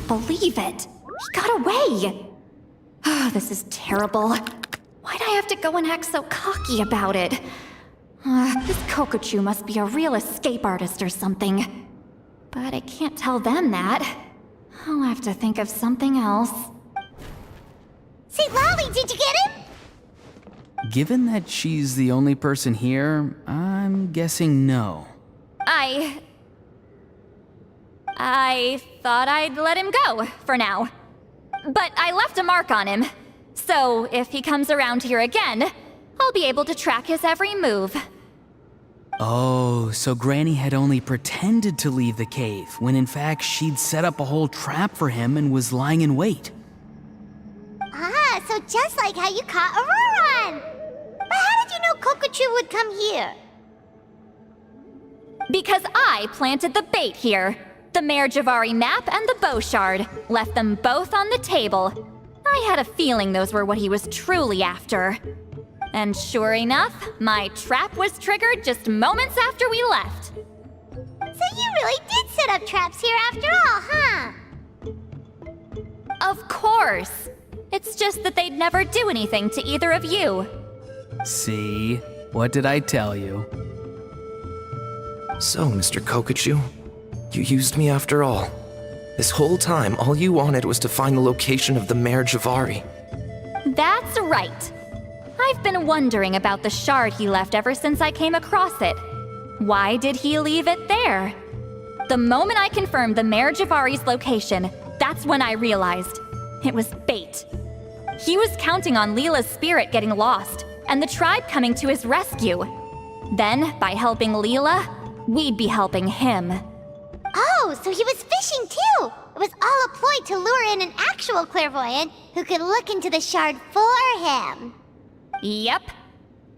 S13: Believe it. He got away. Oh, this is terrible. Why'd I have to go and act so cocky about it? This Kokochu must be a real escape artist or something. But I can't tell them that. I'll have to think of something else.
S3: St. Lolly, did you get him?
S17: Given that she's the only person here, I'm guessing no.
S13: I thought I'd let him go, for now. But I left a mark on him. So if he comes around here again, I'll be able to track his every move.
S17: Oh, so Granny had only pretended to leave the cave, when in fact she'd set up a whole trap for him and was lying in wait.
S3: Ah, so just like how you caught Auroron! But how did you know Kokochu would come here?
S13: Because I planted the bait here. The Mare Javari map and the bow shard. Left them both on the table. I had a feeling those were what he was truly after. And sure enough, my trap was triggered just moments after we left.
S3: So you really did set up traps here after all, huh?
S13: Of course. It's just that they'd never do anything to either of you.
S17: See? What did I tell you?
S16: So, Mr. Kokochu, you used me after all. This whole time, all you wanted was to find the location of the Mare Javari.
S13: That's right. I've been wondering about the shard he left ever since I came across it. Why did he leave it there? The moment I confirmed the Mare Javari's location, that's when I realized it was bait. He was counting on Leela's spirit getting lost, and the tribe coming to his rescue. Then, by helping Leela, we'd be helping him.
S3: Oh, so he was fishing too! It was all a ploy to lure in an actual clairvoyant who could look into the shard for him.
S13: Yep.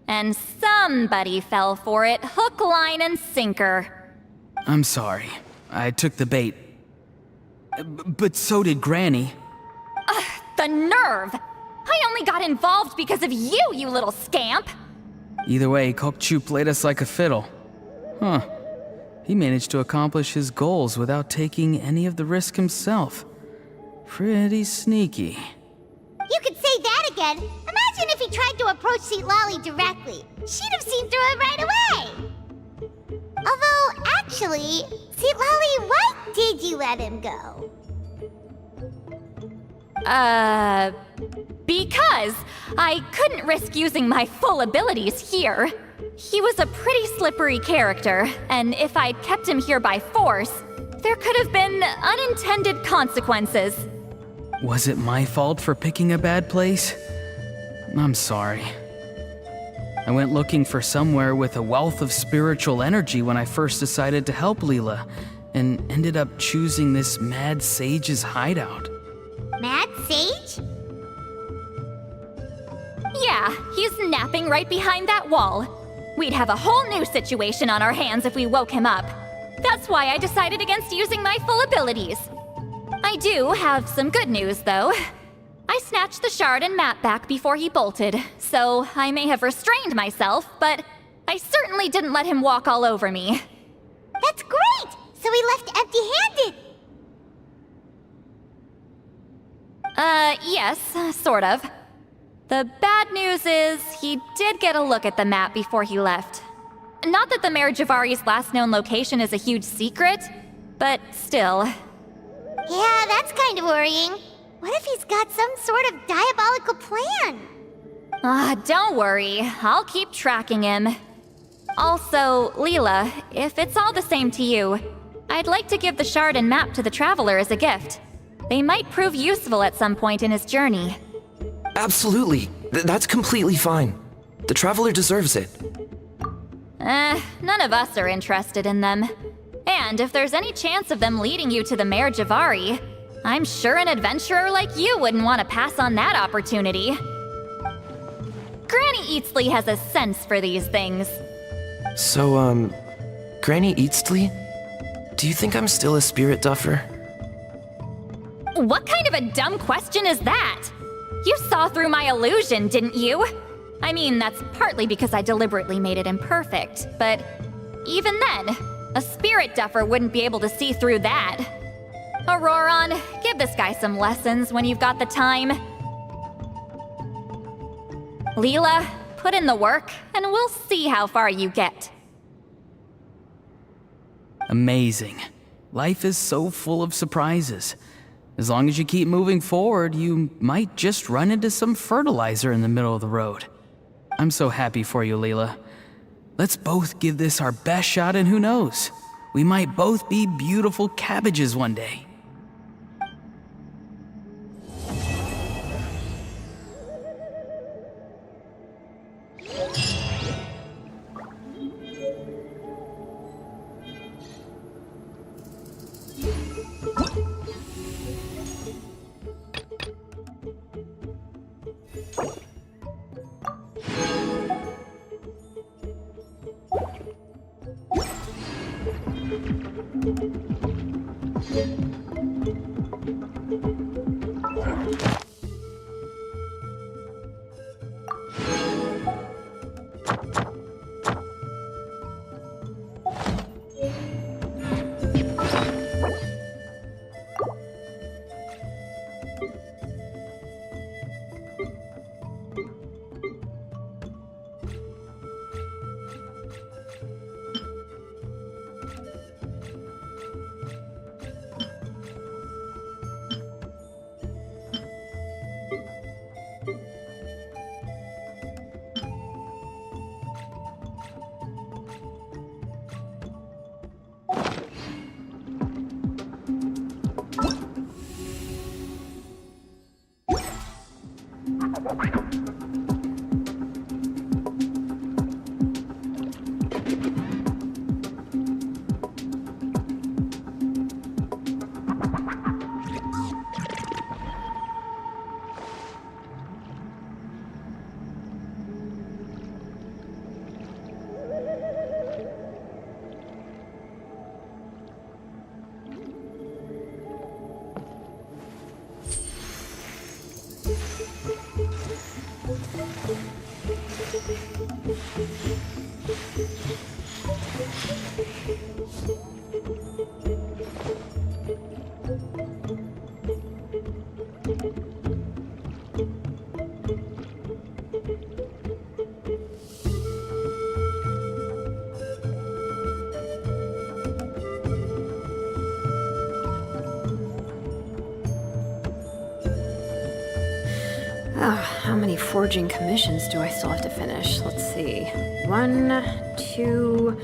S13: And somebody fell for it, hook, line, and sinker.
S17: I'm sorry. I took the bait. But so did Granny.
S13: The nerve! I only got involved because of you, you little scamp!
S17: Either way, Kokochu played us like a fiddle. Huh. He managed to accomplish his goals without taking any of the risk himself. Pretty sneaky.
S3: You could say that again. Imagine if he tried to approach St. Lolly directly. She'd have seen through it right away. Although, actually, St. Lolly, why did you let him go?
S13: Because I couldn't risk using my full abilities here. He was a pretty slippery character, and if I'd kept him here by force, there could have been unintended consequences.
S17: Was it my fault for picking a bad place? I'm sorry. I went looking for somewhere with a wealth of spiritual energy when I first decided to help Leela, and ended up choosing this mad sage's hideout.
S3: Mad Sage?
S13: Yeah, he's napping right behind that wall. We'd have a whole new situation on our hands if we woke him up. That's why I decided against using my full abilities. I do have some good news, though. I snatched the shard and map back before he bolted, so I may have restrained myself, but I certainly didn't let him walk all over me.
S3: That's great! So we left empty-handed!
S13: Yes, sort of. The bad news is, he did get a look at the map before he left. Not that the Mayor Javari's last known location is a huge secret, but still.
S3: Yeah, that's kind of worrying. What if he's got some sort of diabolical plan?
S13: Don't worry. I'll keep tracking him. Also, Leela, if it's all the same to you, I'd like to give the shard and map to the Traveler as a gift. They might prove useful at some point in his journey.
S16: Absolutely. That's completely fine. The Traveler deserves it.
S13: None of us are interested in them. And if there's any chance of them leading you to the Mayor Javari, I'm sure an adventurer like you wouldn't want to pass on that opportunity. Granny Eatsley has a sense for these things.
S16: So, Granny Eatsley? Do you think I'm still a spirit duffer?
S13: What kind of a dumb question is that? You saw through my illusion, didn't you? I mean, that's partly because I deliberately made it imperfect, but even then, a spirit duffer wouldn't be able to see through that. Auroron, give this guy some lessons when you've got the time. Leela, put in the work, and we'll see how far you get.
S17: Amazing. Life is so full of surprises. As long as you keep moving forward, you might just run into some fertilizer in the middle of the road. I'm so happy for you, Leela. Let's both give this our best shot, and who knows? We might both be beautiful cabbages one day.
S14: How many forging commissions do I still have to finish? Let's see. 1, 2...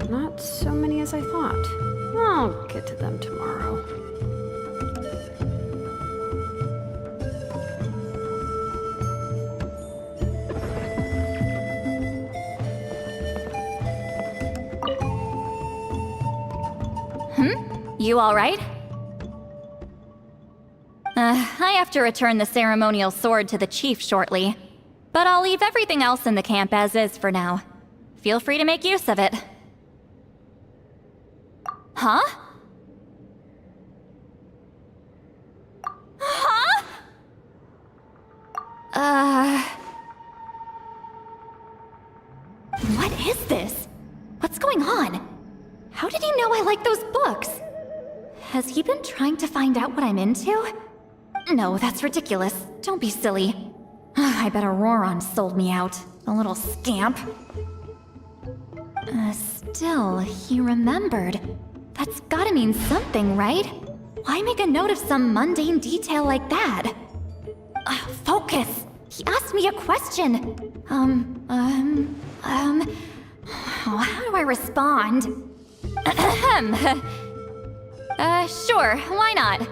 S14: not so many as I thought. I'll get to them tomorrow.
S13: You alright? I have to return the ceremonial sword to the chief shortly. But I'll leave everything else in the camp as is for now. Feel free to make use of it. Huh? Huh? What is this? What's going on? How did he know I like those books? Has he been trying to find out what I'm into? No, that's ridiculous. Don't be silly. I bet Auroron sold me out. A little scamp. Still, he remembered. That's gotta mean something, right? Why make a note of some mundane detail like that? Focus! He asked me a question. How do I respond? Sure, why not?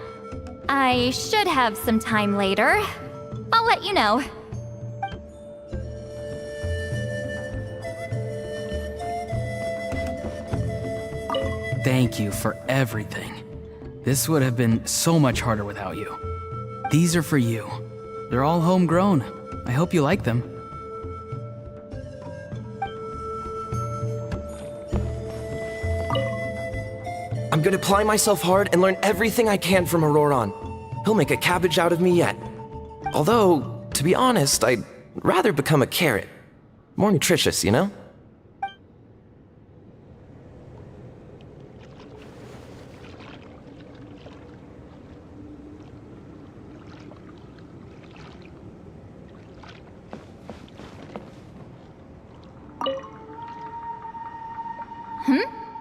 S13: I should have some time later. I'll let you know.
S17: Thank you for everything. This would have been so much harder without you. These are for you. They're all homegrown. I hope you like them.
S16: I'm gonna apply myself hard and learn everything I can from Auroron. He'll make a cabbage out of me yet. Although, to be honest, I'd rather become a carrot. More nutritious, you know?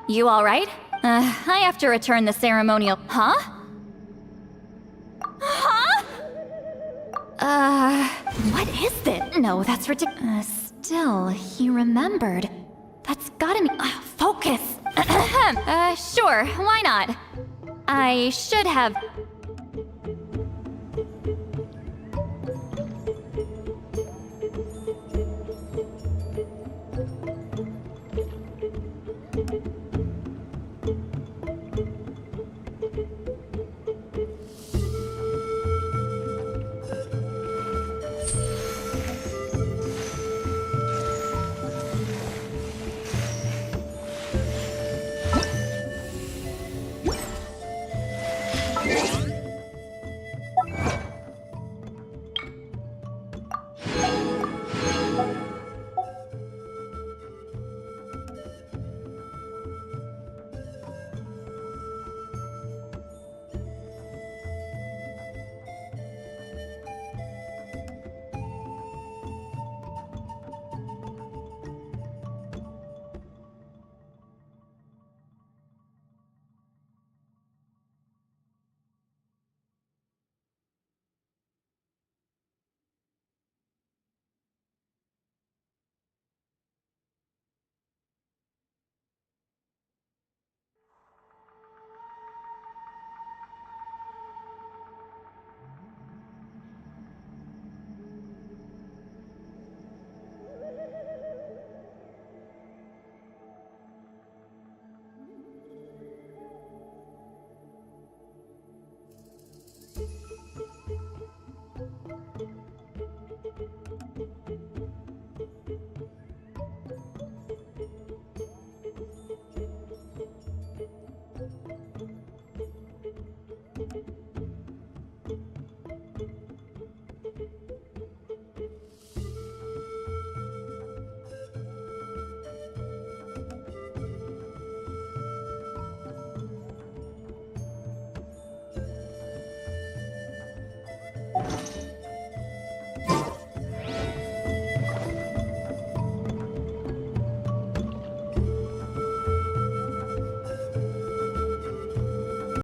S13: You alright? I have to return the ceremonial. Huh? Huh? What is this? No, that's ridiculous. Still, he remembered. That's gotta be. Focus! Sure, why not? I should have.